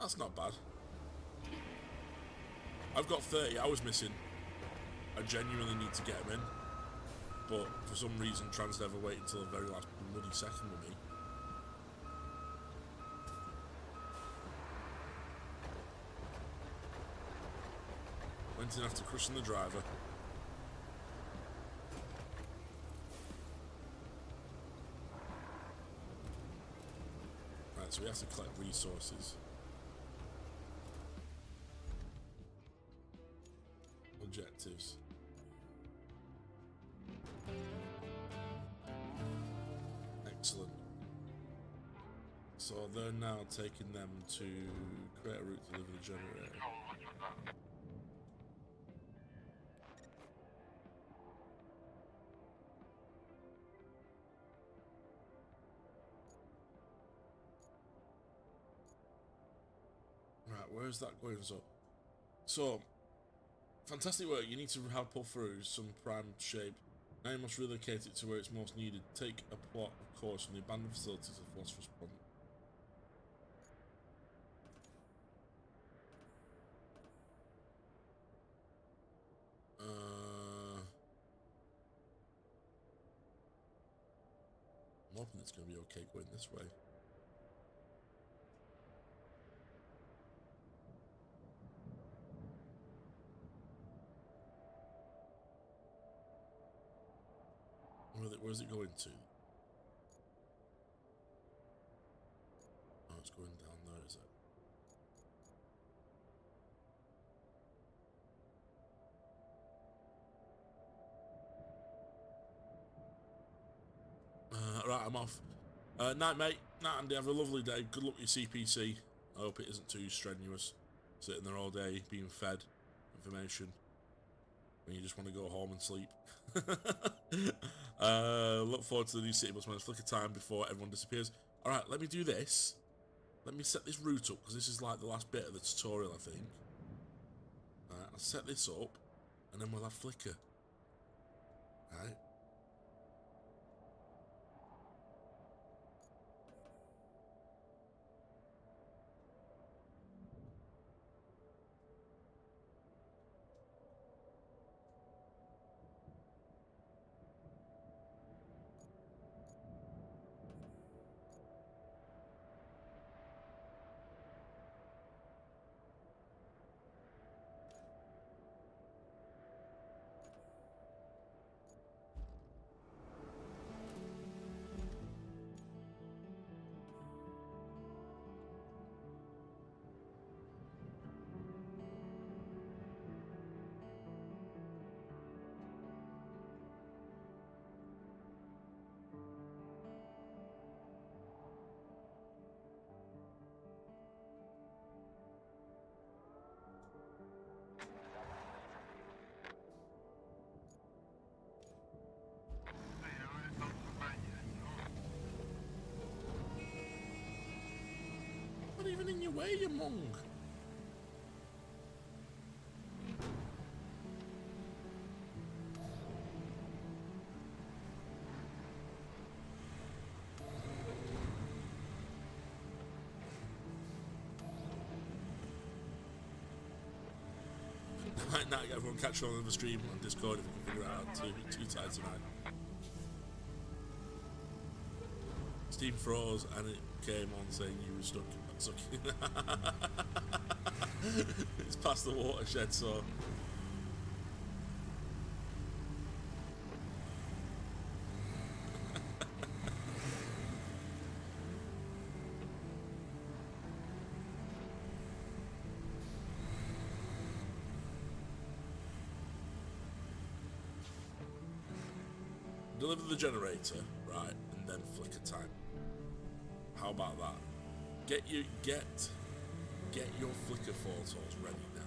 That's not bad. I've got 30 hours missing. I genuinely need to get them in, but for some reason Trans never wait until the very last bloody second with me. Went in after crushing the driver. Right, so we have to collect resources. Objectives. Excellent. So they're now taking them to create a route to deliver the generator. Right, where's that going? So fantastic work. You need to help pull through some primed shape. Now you must relocate it to where it's most needed. Take a plot of course from the abandoned facilities of Philosopher's Pond. I'm hoping it's going to be okay going this way. Where's it going to? Oh, it's going down there, is it? Right, I'm off. Night, mate. Night, Andy. Have a lovely day. Good luck with your CPC. I hope it isn't too strenuous. Sitting there all day, being fed information when you just want to go home and sleep. Look forward to the new city bus man. Flick of time before everyone disappears. Alright, let me do this. Let me set this route up, because this is like the last bit of the tutorial, I think. Alright, I'll set this up, and then we'll have flicker. Alright. getting in your way, you monk. Might not get everyone catching on the stream on Discord if we can figure it out two times tonight. Steam froze and it came on saying you were stuck. It's past the watershed, so deliver the generator, right, and then flicker time. How about that? Get your flicker photos ready now.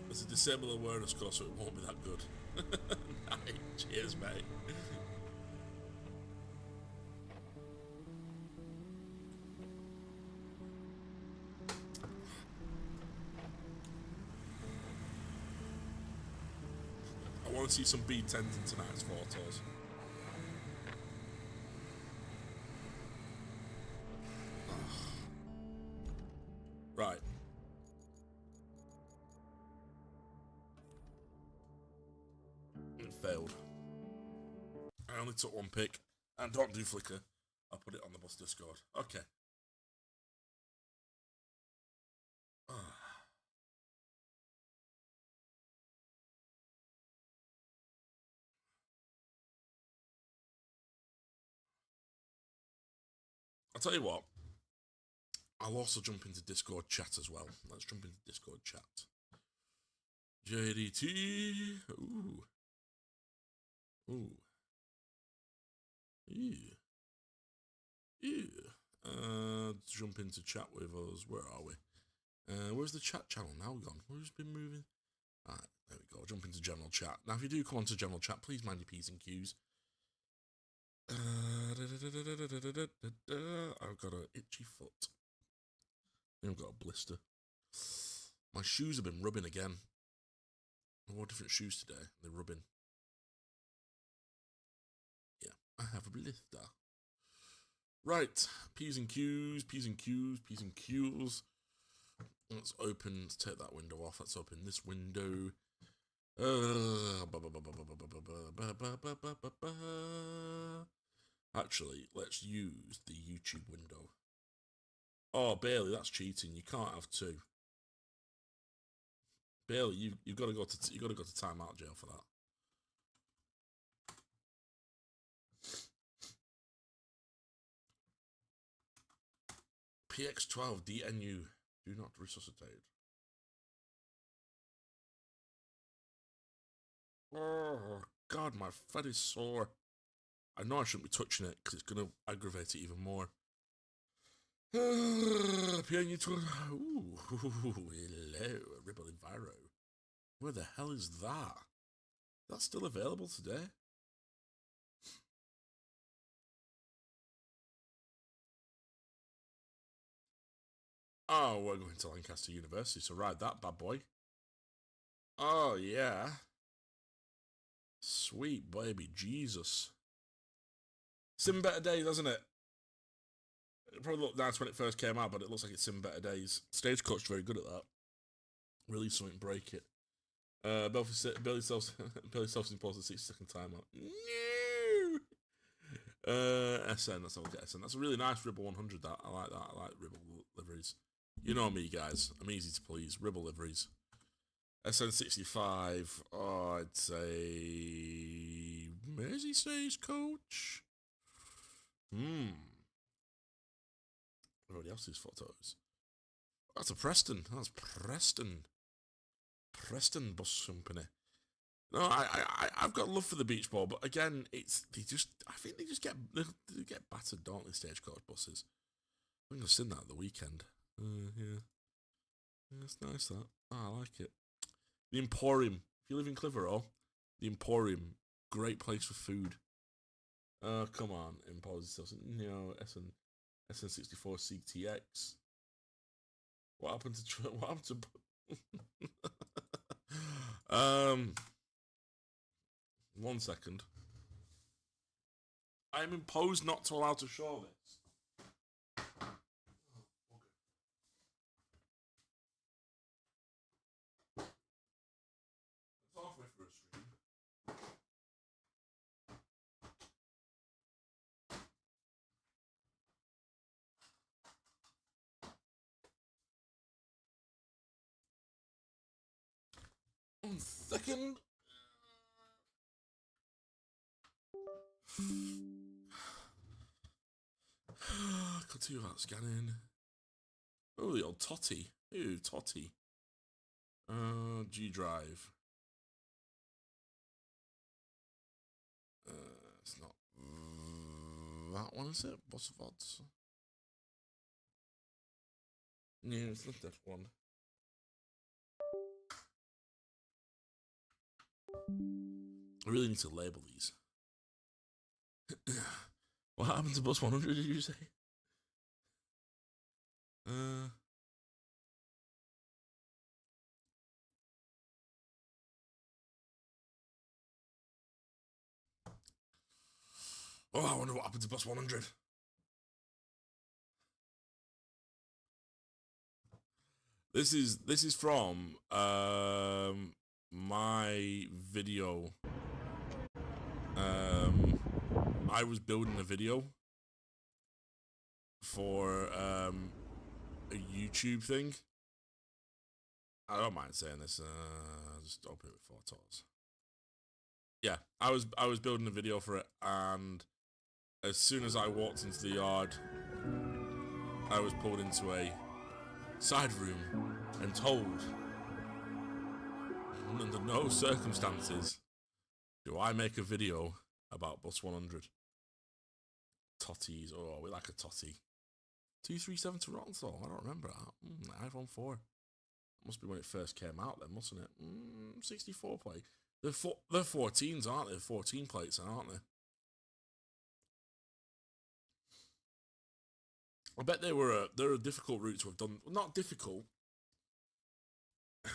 There's a disable awareness course, so it won't be that good. Cheers, mate. I want to see some B10s in tonight's photos. Right. It failed. I only took one pick. And don't do flicker. I'll put it on the bus Discord. Okay. I'll tell you what. I'll also jump into Discord chat as well. Let's jump into Discord chat. JDT. Ooh. Ooh. Ew. Ew. Jump into chat with us. Where are we? Where's the chat channel now gone? Who's been moving? Alright, there we go. Jump into general chat. Now, if you do come onto general chat, please mind your P's and Q's. I've got an itchy foot. I've got a blister. My shoes have been rubbing again. I wore different shoes today. They're rubbing. Yeah, I have a blister. Right, P's and Q's, P's and Q's, P's and Q's. Let's open, let's take that window off. Let's open this window. Actually, let's use the YouTube window. Oh, Bailey, that's cheating. You can't have two. Bailey, you've got to go to timeout jail for that. PX12 DNU. Do not resuscitate. Oh, God, my foot is sore. I know I shouldn't be touching it because it's going to aggravate it even more. PNU12. Ooh, hello, Ribble Enviro. Where the hell is that? That's still available today? Oh, we're going to Lancaster University, so ride that bad boy. Oh, yeah. Sweet baby Jesus. Sim Better Days, doesn't it? It probably looked nice when it first came out, but it looks like it's Sim Better Days. Stagecoach very good at that. Release something, break it. Billy Selfson posted 60-second timeout. No! SN, let's have a look at SN. That's a really nice Ribble 100, that. I like that. I like Ribble liveries. You know me, guys. I'm easy to please. Ribble liveries. SN65. Oh, I'd say Mersey Stagecoach. Everybody else's photos. That's a Preston. That's Preston. Preston Bus Company. No, I've got love for the beach ball, but again, I think they get battered, don't they? Stagecoach buses. I'm gonna sing that at the weekend. Yeah, it's nice that. Oh, I like it. The Emporium. If you live in Clitheroe, the Emporium, great place for food. Oh, come on, impose yourself. No, SN64 CTX. What happened to what happened to 1 second. I am imposed not to allow to show this. It's halfway through a stream. 1 second. Continue that scanning. Oh, the old Totty. Ooh, Totty. G drive. It's not that one, is it? Boss of Odds. Yeah, it's not that one. I really need to label these. What happened to bus 100, did you say? Oh, I wonder what happened to bus 100. This is from my video. I was building a video for a YouTube thing. I don't mind saying this. Just open it with photos. Yeah, I was building a video for it, and as soon as I walked into the yard, I was pulled into a side room and told, under no circumstances do I make a video about bus 100. Totties, oh, we like a totty. 237 Toronto, I don't remember that. iPhone 4. Must be when it first came out then, mustn't it? 64 plate. They're 14s, aren't they? 14 plates, aren't they? I bet they're a difficult route to have done. Not difficult.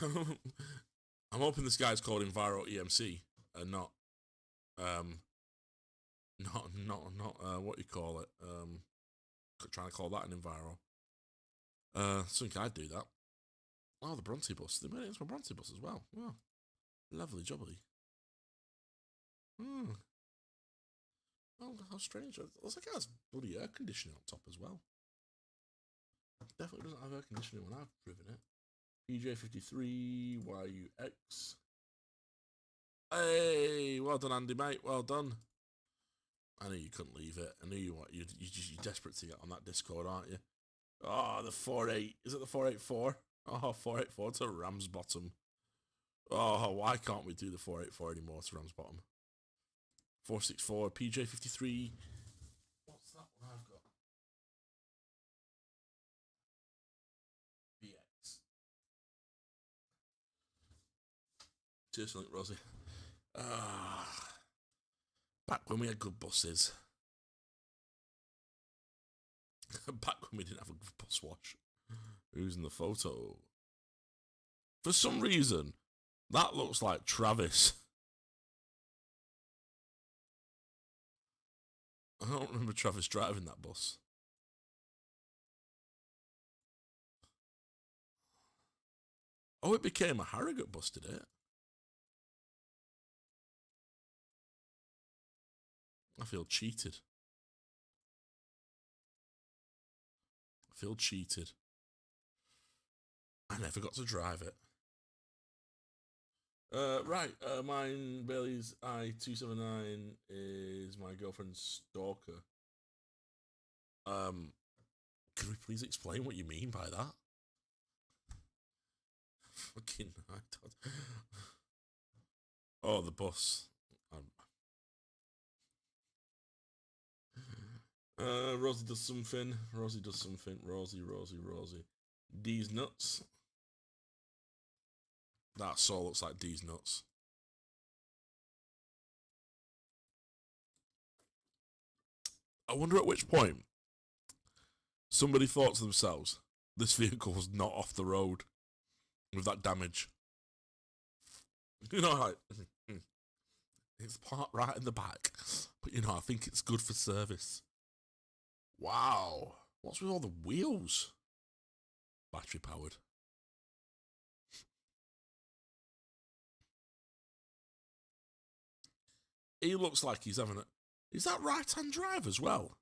I'm hoping this guy's called Enviro EMC and not what you call it. Trying to call that an Enviro. I think I'd do that. Oh, the Bronte bus. They made it into a Bronte bus as well. Oh, lovely jubbly. Oh, how strange. It looks like it has bloody air conditioning on top as well. Definitely doesn't have air conditioning when I've driven it. PJ53 YUX. Hey, well done, Andy, mate. Well done. I knew you couldn't leave it. I knew you're desperate to get on that Discord, aren't you? Oh, the 4.8. Is it the 4.84? Oh, 4.84 to Ramsbottom. Oh, why can't we do the 4.84 anymore to Ramsbottom? 4.64, PJ53. What's that one I've got? BX. Cheers, Link Rosie. Back when we had good buses. Back when we didn't have a good bus wash. Who's in the photo? For some reason, that looks like Travis. I don't remember Travis driving that bus. Oh, it became a Harrogate bus, did it? I feel cheated. I never got to drive it. Right, mine, Bailey's I-279 is my girlfriend's stalker. Could we please explain what you mean by that? Fucking Oh, the bus. Rosie does something. Rosie does something. Rosie. D's nuts. That saw looks like D's nuts. I wonder at which point somebody thought to themselves, this vehicle was not off the road with that damage. You know, like, it's parked right in the back, but you know, I think it's good for service. Wow. What's with all the wheels? Battery powered. He looks like he's having a... Is that right-hand drive as well?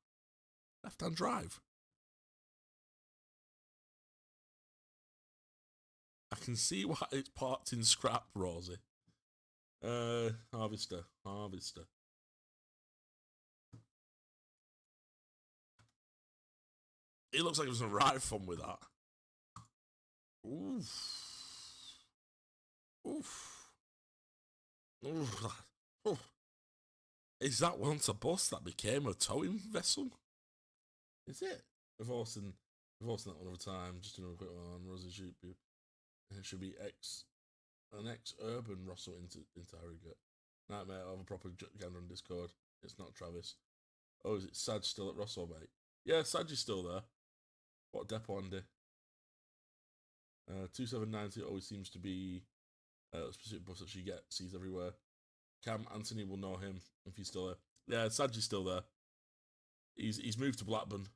Left-hand drive? I can see why it's parked in scrap, Rosie. Harvester. He looks like he was having right fun with that. Oof. Is that once a bus that became a towing vessel? Is it? I've also seen that one over time. Just another quick one. Rosie should be an ex-urban Russell into Harrogate. Nightmare of a proper gander on Discord. It's not Travis. Oh, is it Saj still at Russell, mate? Yeah, Saj is still there. What depot Andy? 2790 always seems to be a specific bus that she sees everywhere. Cam Anthony will know him if he's still there. Yeah, Saj is still there. He's moved to Blackburn.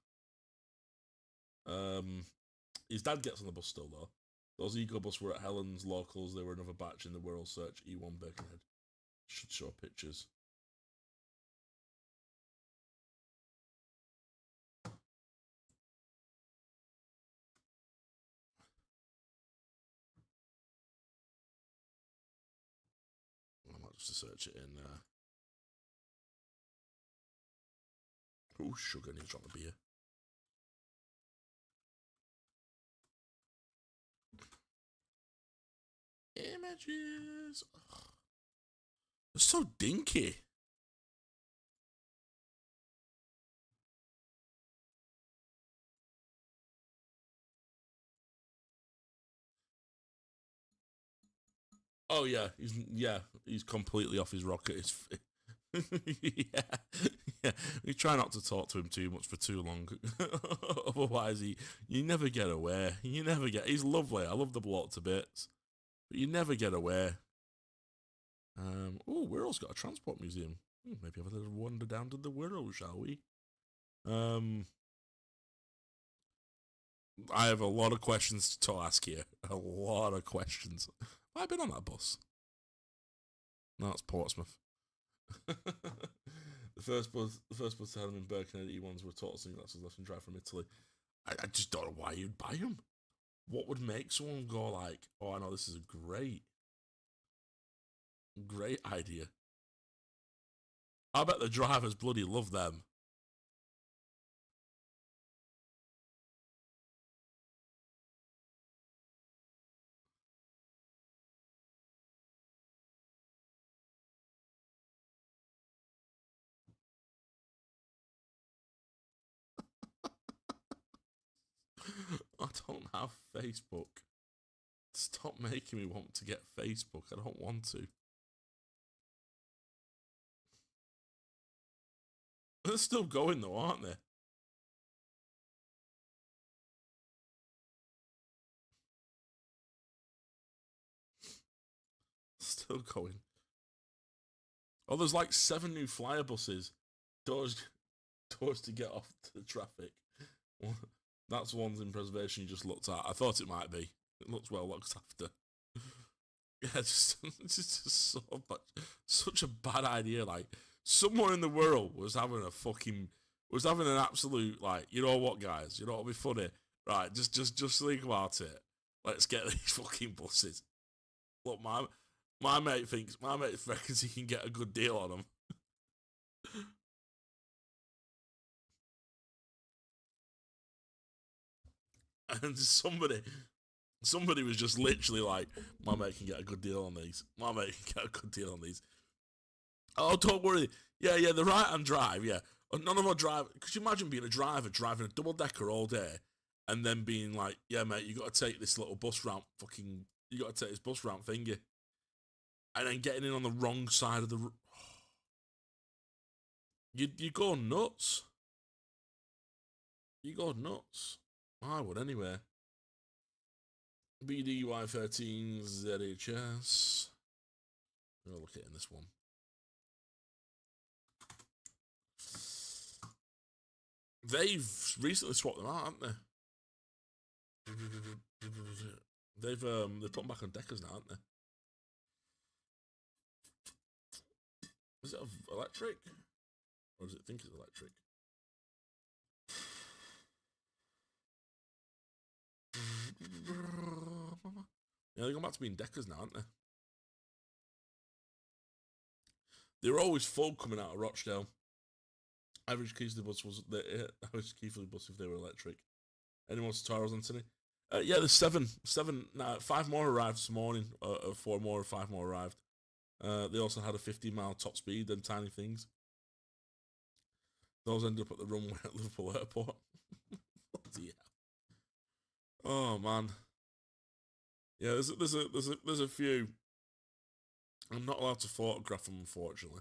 His dad gets on the bus still though. Those Eagle bus were at Helen's locals. They were another batch in the Wirral Search E1 Birkenhead. Should show pictures. I might just search it in. Oh, sugar needs on the beer. Images. Ugh. They're so dinky. Oh yeah, he's completely off his rocket. Yeah. We try not to talk to him too much for too long. Otherwise, you never get away. He's lovely. I love the bloke to bits, but you never get away. Wirral's got a transport museum. Maybe have a little wander down to the Wirral, shall we? I have a lot of questions to ask here. A lot of questions. Have I been on that bus? No, it's Portsmouth. the first bus to have them in Birkenhead E1s were total sunglasses left and drive from Italy. I just don't know why you'd buy them. What would make someone go like, oh, I know this is a great idea. I bet the drivers bloody love them. I don't have Facebook. Stop making me want to get Facebook. I don't want to. They're still going though, aren't they? Still going. Oh, there's like 7 new flyer buses. Doors to get off the traffic. That's one's in preservation you just looked at. I thought it might be. It looks well looked after. Yeah, it's just so much, such a bad idea. Like, someone in the world was having an absolute, like, you know what, guys? You know what would be funny? Right, just think about it. Let's get these fucking buses. Look, my mate reckons he can get a good deal on them. And somebody Somebody was just literally like, my mate can get a good deal on these. My mate can get a good deal on these. Oh, don't worry. Yeah, the right-hand drive, yeah. None of our drive. Could you imagine being a driver, driving a double-decker all day, and then being like, yeah, mate, you got to take this little bus route you got to take this bus route thingy. And then getting in on the wrong side of the... You go nuts. You go nuts. I would anyway. BDY13 ZHS. I'll look at it in this one. They've recently swapped them out, haven't they? They've put them back on deckers now, haven't they? Is it electric? Or does it think it's electric? Yeah, they're going back to being deckers now, aren't they? They were always full coming out of Rochdale. Average key for the bus was the average key for the bus if they were electric. Anyone tutorials, Anthony? Yeah, there's seven. 5 more arrived this morning. 4 more, 5 more arrived. They also had a 50-mile top speed. Them tiny things. Those ended up at the runway at Liverpool Airport. Bloody hell. Oh man. Yeah, there's a few. I'm not allowed to photograph them, unfortunately.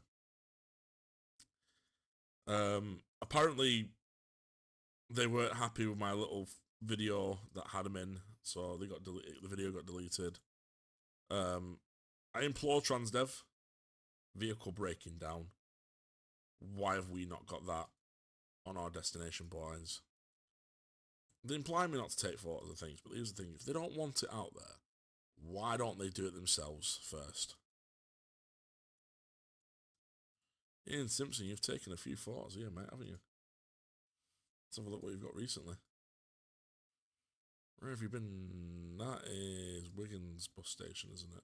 Apparently, they weren't happy with my little video that had them in, so they got the video got deleted. I implore Transdev, vehicle breaking down. Why have we not got that on our destination blinds? They imply me not to take photos of things, but here's the thing: if they don't want it out there, why don't they do it themselves first? Ian Simpson, you've taken a few photos here, mate, haven't you? Let's have a look what you've got recently. Where have you been? That is Wigan's bus station, isn't it?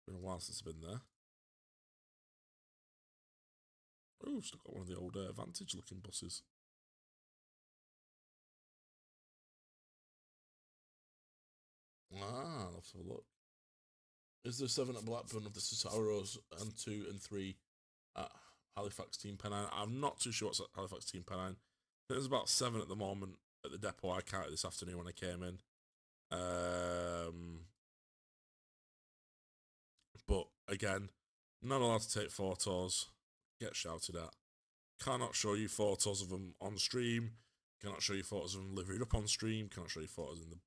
Been a while since I've been there. Oh, still got one of the old Vantage-looking buses. Ah, let's have a look. Is there 7 at Blackburn of the Centaurs and 2 and 3 at Halifax Team Pennine? I'm not too sure what's at Halifax Team Pennine. There's about 7 at the moment at the depot. I counted this afternoon when I came in. But again, not allowed to take photos. Get shouted at. Cannot show you photos of them on stream. Cannot show you photos of them liveried up on stream. Cannot show you photos in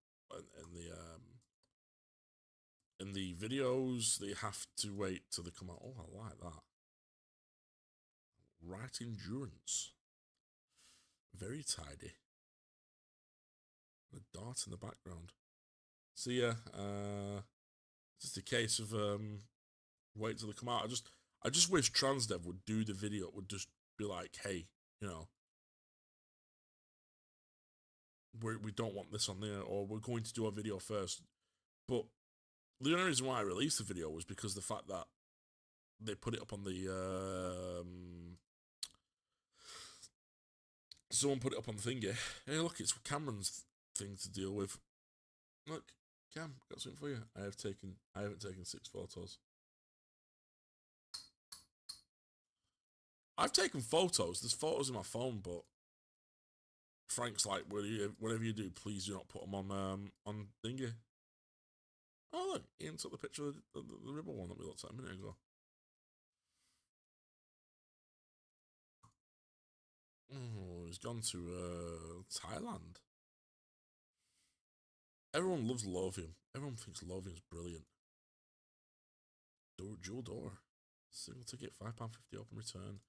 the videos. They have to wait till they come out. Oh, I like that. Right endurance. Very tidy. A dart in the background. So yeah, just a case of wait till they come out. I just wish Transdev would do the video. Would just be like, hey, you know, we don't want this on there, or we're going to do a video first. But the only reason why I released the video was because the fact that they put it up on the someone put it up on the thingy. Hey, look, it's Cameron's thing to deal with. Look, Cam, got something for you. I haven't taken 6 photos. I've taken photos. There's photos in my phone, but Frank's like, whatever you do, please do not put them on thingy. Oh look, Ian took the picture of the ribbon one that we looked at a minute ago. Oh, he's gone to Thailand. Everyone loves Lovium. Everyone thinks Lovium's brilliant. Dual door. Single ticket, £5.50 open return.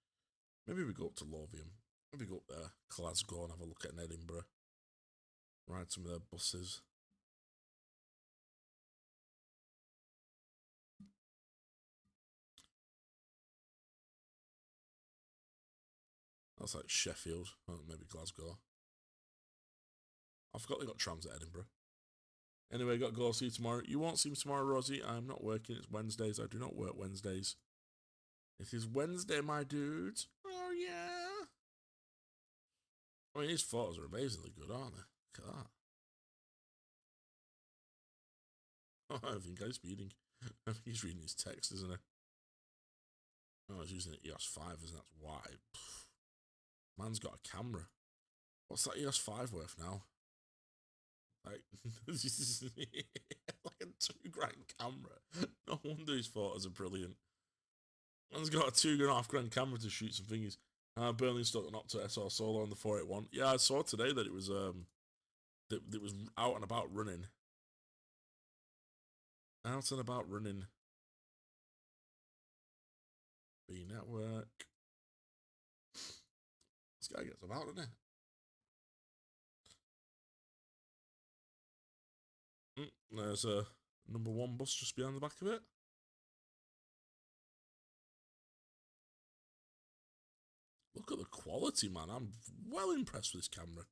Maybe we go up to Lovium. Maybe go up there, Glasgow, and have a look at Edinburgh. Ride some of their buses. That's like Sheffield, maybe Glasgow. I forgot they got trams at Edinburgh. Anyway, got to go. See you tomorrow. You won't see me tomorrow, Rosie. I'm not working. It's Wednesdays. I do not work Wednesdays. It is Wednesday, my dudes. Oh, yeah. I mean, his photos are amazingly good, aren't they? Look at that. I think I'm speeding. I think he's reading his text, isn't he? Oh, he's using an EOS 5, isn't that's why. Man's got a camera. What's that EOS 5 worth now? Like, like a $2,000 camera. No wonder his photos are brilliant. Man's got a $2,500 camera to shoot some thingies. Burnley stuck an Opto SR Solo on the 481. Yeah, I saw today that it was that it was out and about running. Out and about running. B network. This guy gets about, doesn't he? There's a number 1 bus just behind the back of it. Look at the quality, man. I'm well impressed with this camera.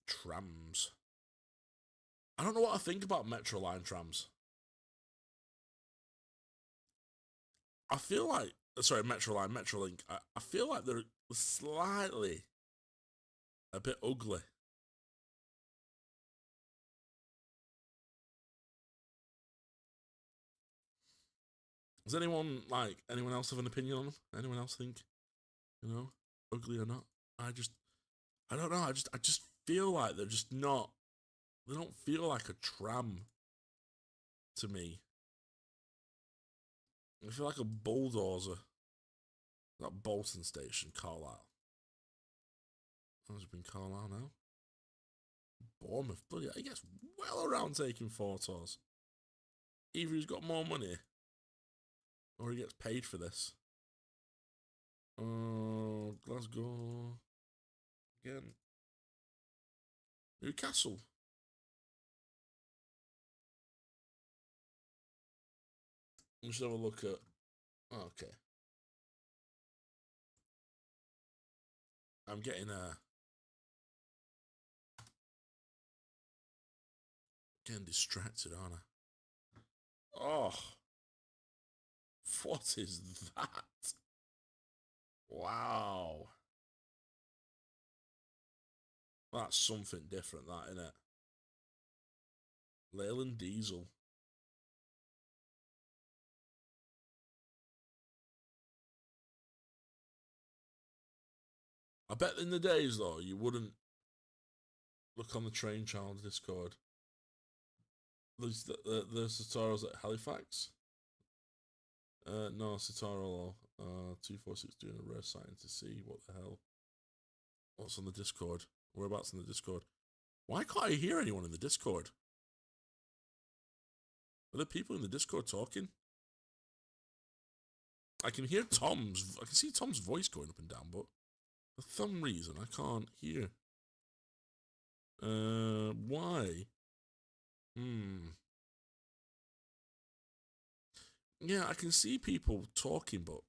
Trams. I don't know what I think about Metro Line trams. I feel like, sorry, Metro Line, Metrolink. I feel like they're slightly a bit ugly. Does anyone else have an opinion on them? Anyone else think, ugly or not? I don't know. I just feel like they're just not. They don't feel like a tram to me. I feel like a bulldozer. That Bolton Station, Carlisle. How's it been Carlisle now? Bournemouth, bloody hell, he gets well around taking photos. Either he's got more money, or he gets paid for this. Glasgow. Again. Newcastle. Let's have a look at. Okay. I'm getting distracted, aren't I? Oh, what is that? Wow. That's something different, that, isn't it? Leyland Diesel. I bet in the days, though, you wouldn't look on the Train Child Discord. There's the Satoros at Halifax. No, Sataro 246 doing a rare sighting to see what the hell. What's on the Discord? Whereabouts in the Discord? Why can't I hear anyone in the Discord? Are there people in the Discord talking? I can hear Tom's. I can see Tom's voice going up and down, but for some reason I can't hear. Why? Yeah, I can see people talking, but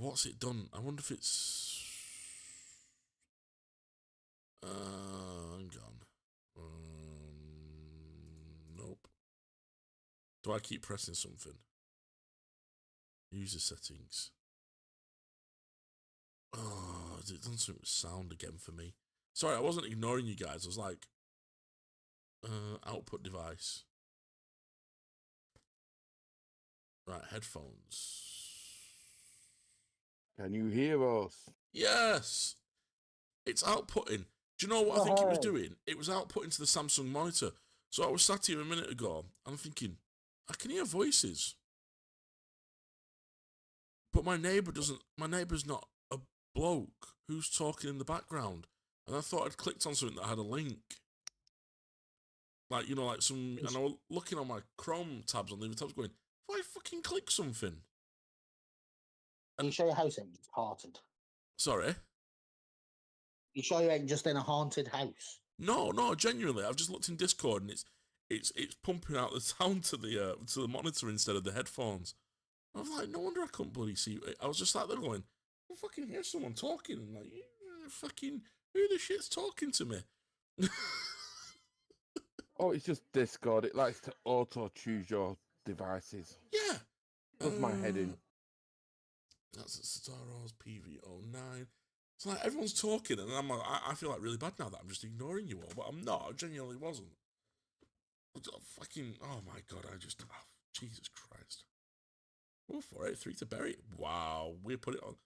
what's it done? I wonder if it's hang on. Nope. Do I keep pressing something? User settings. Oh, it done something with sound again for me. Sorry, I wasn't ignoring you guys. I was like, output device. Right, headphones. Can you hear us? Yes! It's outputting. Do you know what I think it was doing? It was outputting to the Samsung monitor. So I was sat here a minute ago, and I'm thinking, I can hear voices. But my neighbour's not a bloke who's talking in the background. And I thought I'd clicked on something that had a link. Like, like some, and I was looking on my Chrome tabs on the tabs going, if I fucking click something. And you show your house ain't just haunted. Sorry? You show you ain't just in a haunted house. No, genuinely. I've just looked in Discord and it's pumping out the sound to the monitor instead of the headphones. I was like, no wonder I couldn't bloody see. I was just like there going, I fucking hear someone talking, and like, fucking, who the shit's talking to me? Oh, it's just Discord. It likes to auto-choose your devices. Yeah. Does my head in. That's a Staros PV09. It's like everyone's talking, and I'm like, I feel like really bad now that I'm just ignoring you all, but I'm not. I genuinely wasn't. Fucking, oh my god, Jesus Christ. Oh, 483 to bury it. Wow, we put it on.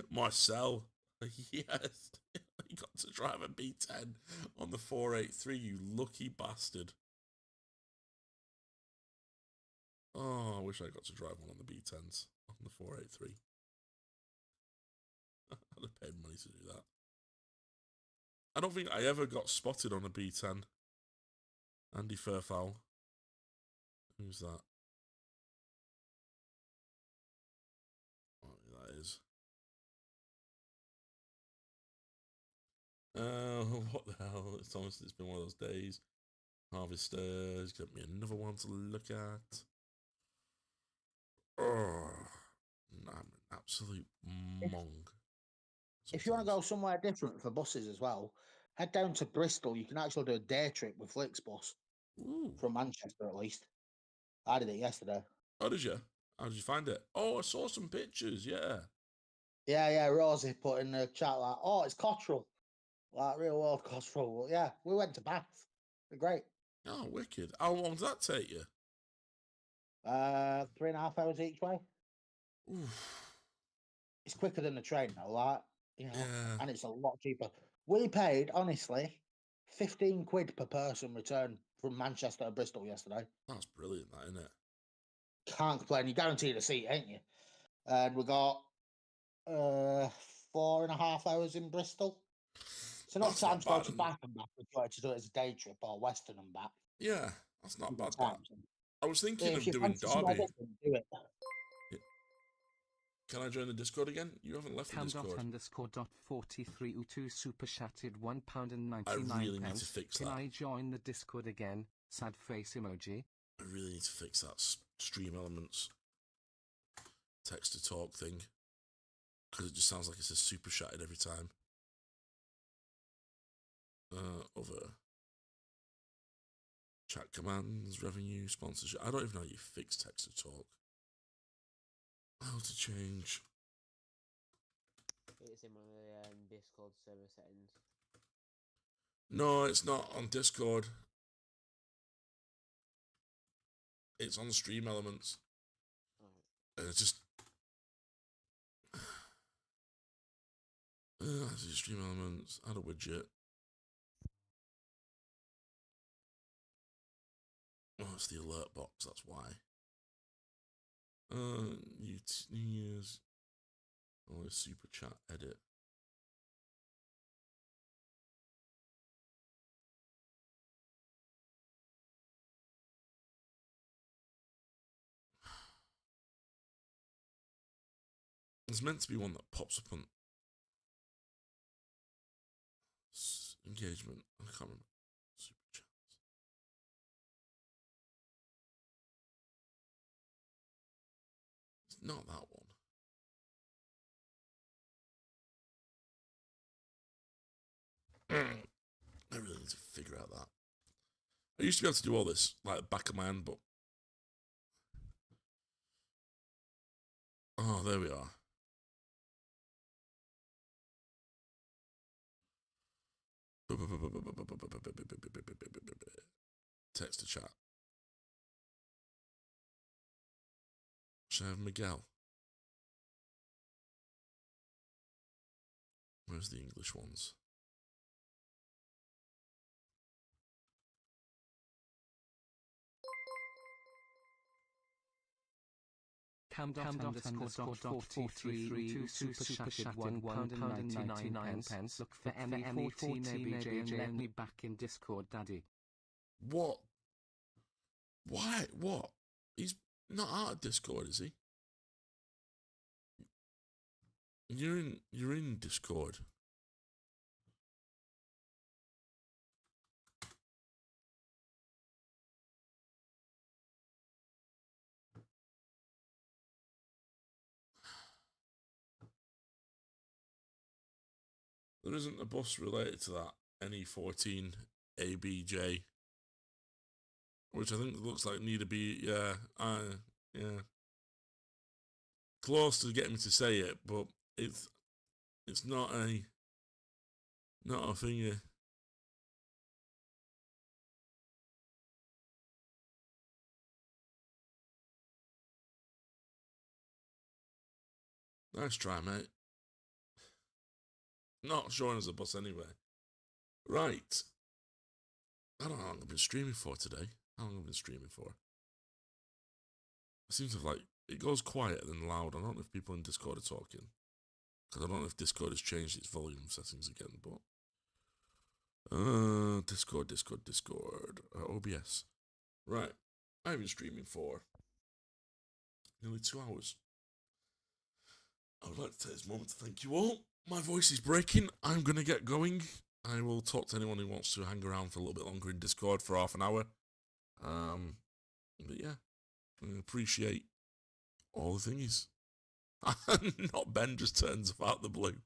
Marcel. Yes. You got to drive a B10 on the 483, you lucky bastard. Oh, I wish I got to drive one on the B10s on the 483. I'd have paid money to do that. I don't think I ever got spotted on a B10. Andy Fairfowl. Who's that? Oh, that is. What the hell? It's almost, it's been one of those days. Harvesters, get me another one to look at. Oh, I'm an absolute mong. If you want to go somewhere different for buses as well, head down to Bristol. You can actually do a day trip with Flixbus. Ooh. From Manchester, at least. I did it yesterday. Oh, did you? How did you find it? Oh, I saw some pictures, yeah. Yeah, Rosie put in the chat like, oh, it's Cottrell. Like, real world Cottrell. But yeah, we went to Bath. They're great. Oh, wicked. How long does that take you? 3.5 hours each way. Oof. It's quicker than the train, though, like, you know, Yeah. and it's a lot cheaper. We paid, honestly, 15 quid per person return from Manchester to Bristol yesterday. That's brilliant, that, isn't it? Can't complain. You're guaranteed a seat, ain't you? And we got 4.5 hours in Bristol. So not That's time not to go bad, to isn't it? Bath and back. We tried to do it as a day trip or Western and back. Yeah, that's not bad, that. Times. I was thinking If of you doing fancy somewhere Derby. different, do it. Can I join the Discord again? You haven't left the Discord. Cam._4302 super chatted £1.99. I really need to fix Can that. I join the Discord again? Sad face emoji. I really need to fix that stream elements text to talk thing. Because it just sounds like it's a super chatted every time. Other chat commands, revenue, sponsorship. I don't even know how you fix text to talk. How to change. It's in one of the Discord server settings. No, it's not on Discord. It's on the stream elements. And it's just stream elements, add a widget. Oh, it's the alert box, that's why. New Year's. Oh, super chat edit. There's meant to be one that pops up on engagement. I can't remember. Super chats. It's not that one. I really need to figure out that. I used to be able to do all this like back of my hand, but oh, there we are. Text to chat. Should I have Miguel? Where's the English ones? Cam._4302 super chatted £1.99. Look for ME14 ABJ and let me back in Discord, daddy. What? Why? What? He's not out of Discord, is he? You're in Discord. There isn't a bus related to that NE14 ABJ, which I think looks like need to be yeah. Close to getting me to say it, but it's It's not a thingy. Nice try, mate. Not showing us a bus anyway. Right. I don't know how long I've been streaming for today. How long have I been streaming for? It seems to like, it goes quiet and then loud. I don't know if people in Discord are talking. Because I don't know if Discord has changed its volume settings again, but... Discord. OBS. Right. I've been streaming for nearly 2 hours. I would like to take this moment to thank you all. My voice is breaking. I'm going to get going. I will talk to anyone who wants to hang around for a little bit longer in Discord for half an hour. But yeah, I appreciate all the thingies. Not Ben just turns up out the blue.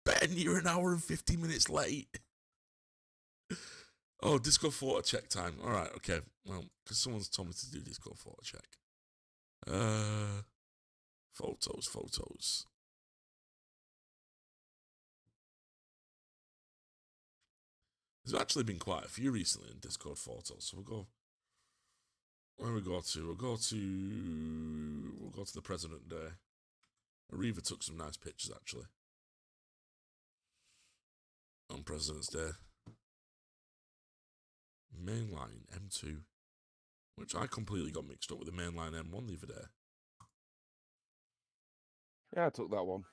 Ben, you're an hour and 50 minutes late. Oh, Discord photo check time. All right, okay. Well, because someone's told me to do Discord photo check. Photos. There's actually been quite a few recently in Discord photos, so we'll go. Where we go to? We'll go to the President Day. Ariva took some nice pictures actually on President's Day. Mainline M2, which I completely got mixed up with the mainline M1 the other day. Yeah, I took that one.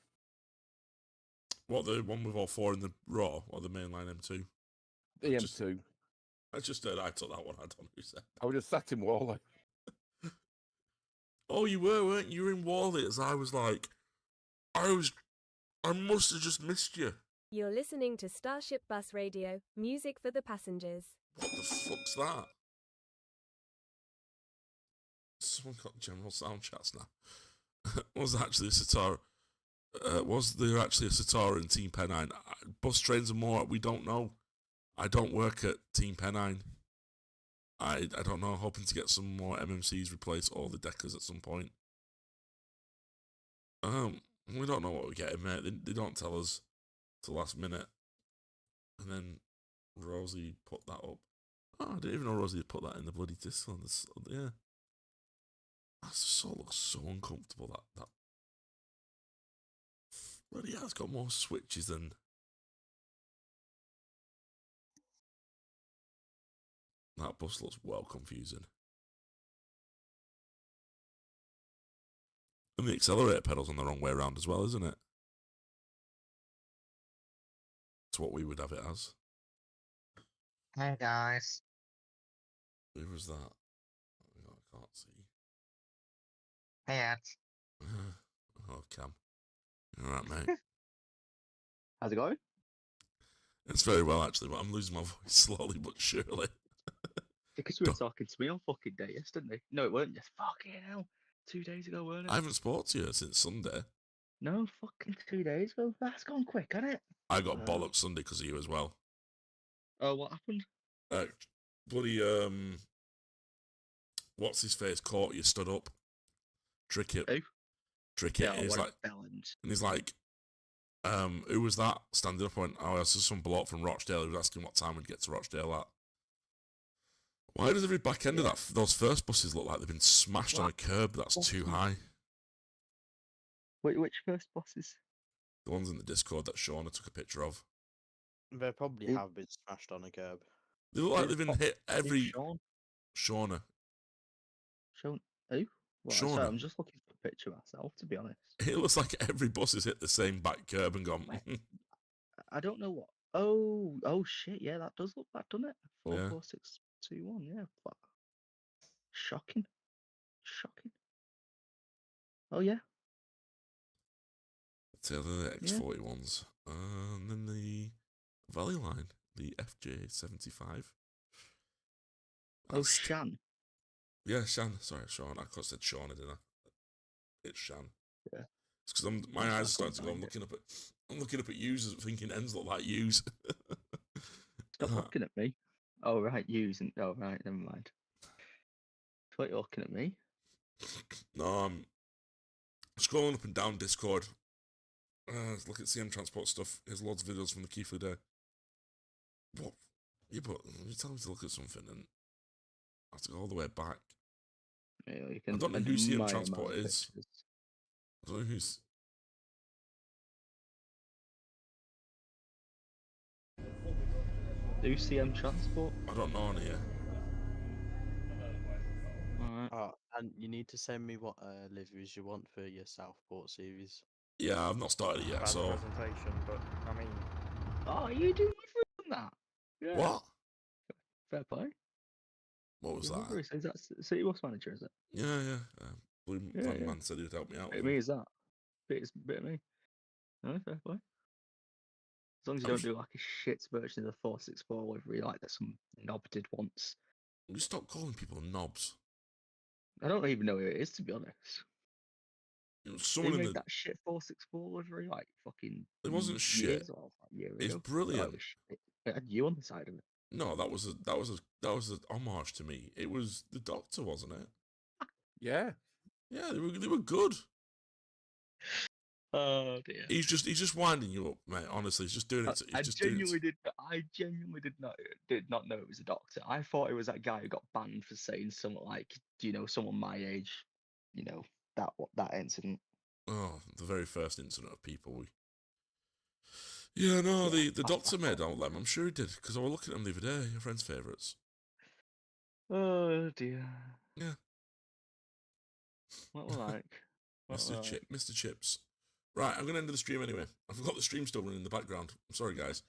What, the one with all four in the row, or the mainline M2? The M2. I just heard I took that one. I don't know who said. I was just sat in Wally. Oh, you were, weren't you? You were in Wally, as I was like, I must have just missed you. You're listening to Starship Bus Radio, music for the passengers. What the fuck's that? Someone got general sound chats now. Was actually a Satara? Was there actually a Satara in Team Pennine? Bus trains and more, we don't know. I don't work at Team Pennine. I don't know, hoping to get some more MMCs replace all the Deckers at some point. We don't know what we're getting, mate. They don't tell us till last minute. And then Rosie put that up. Oh, I didn't even know Rosie had put that in the bloody disc on this. Yeah. That so looks so uncomfortable, that bloody hell, it's got more switches than... That bus looks well confusing. And the accelerator pedal's on the wrong way around as well, isn't it? It's what we would have it as. Hey guys. Who was that? I can't see. Hey Ed. Oh, Cam. All right, mate. How's it going? It's very well, actually, but I'm losing my voice slowly but surely. Because we were talking to me on fucking day yesterday. No, it weren't just fucking hell. 2 days ago, weren't it? I haven't spoken to you since Sunday. No, fucking 2 days ago. That's gone quick, hasn't it? I got bollocks Sunday because of you as well. Oh, what happened? Bloody, what's his face caught you stood up. Trick it. Who? Trick it. Yeah, And he's like, Bellend. and he's like, who was that standing up? I went, oh, this is some bloke from Rochdale. He was asking what time we'd get to Rochdale at. Why does every back end of those first buses look like they've been smashed on a curb that's too high? Wait, which first buses? The ones in the Discord that Shauna took a picture of. They probably have been smashed on a curb. They look like they've been hit every... Sean? Shauna. Sean? Who? Well, Shauna. sorry, I'm just looking for a picture myself, to be honest. It looks like every bus has hit the same back curb and gone... I don't know what... Oh shit, yeah, that does look bad, doesn't it? Yeah. 44621, yeah. Fuck. Shocking. Oh, yeah. So the X41s. And then the Valley Line, the FJ75. Oh, Shan. Yeah, Shan. Sorry, Sean. I could have said Shauna, didn't I? It's Shan. Yeah. It's because my eyes are starting to go. I'm looking up at users, thinking ends look like yous. Stop looking at me. Oh, right, using. Oh, right, never mind. What, you're looking at me? No, I'm scrolling up and down Discord, Let's look at CM Transport stuff. Here's loads of videos from the Keithley day. What? Yeah, but you tell me to look at something and I have to go all the way back. Yeah, you I can don't know who CM admire Transport my is. pictures. I don't know who's... Do CM Transport? I don't know any here. Alright. And you need to send me what liveries you want for your Southport series. Yeah, I've not started it yet, Bad so... presentation, but I mean, Oh, you do livery on that? Yeah. What? Fair play. What was Your that? livery says that's City Bus Manager, is it? Yeah. Blue Yeah, Van yeah. Man said he'd help me out Bit with of me it. is that. Bit of me. No, fair play. As long as you I'm don't sh- do like a shit version of the 464 livery like that some knob did once. You stop calling people knobs. I don't even know who it is, to be honest. You know, They someone in made the... that shit 464 livery like fucking It wasn't shit. years or like a year It's ago. brilliant. Oh, it was shit. It had you on the side of it. No, that was a homage to me. It was the Doctor, wasn't it? Yeah. Yeah, they were good. Oh dear. He's just winding you up, mate. Honestly, he's just doing it. I He's just doing genuinely it. I genuinely did not know it was a doctor. I thought it was that guy who got banned for saying something like, "Do you know someone my age?" You know that incident. Oh, the very first incident of people. Yeah, no, Yeah, the Doctor made all them. I'm sure he did because I was looking at him the other day. Your friend's favourites. Oh dear. Yeah, What we like? What we like? Mr. Chips. Right, I'm gonna end the stream anyway. I've got the stream still running in the background. I'm sorry, guys.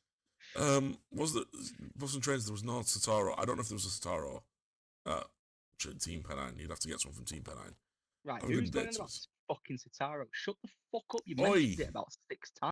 Was the Boston Trains? There was no Sataro. I don't know if there was a Sataro. Team Pennine. You'd have to get someone from Team Pennine. Right, Have a who's good day going to about us. fucking Sataro? Shut the fuck up! You Oi. mentioned it about 6 times.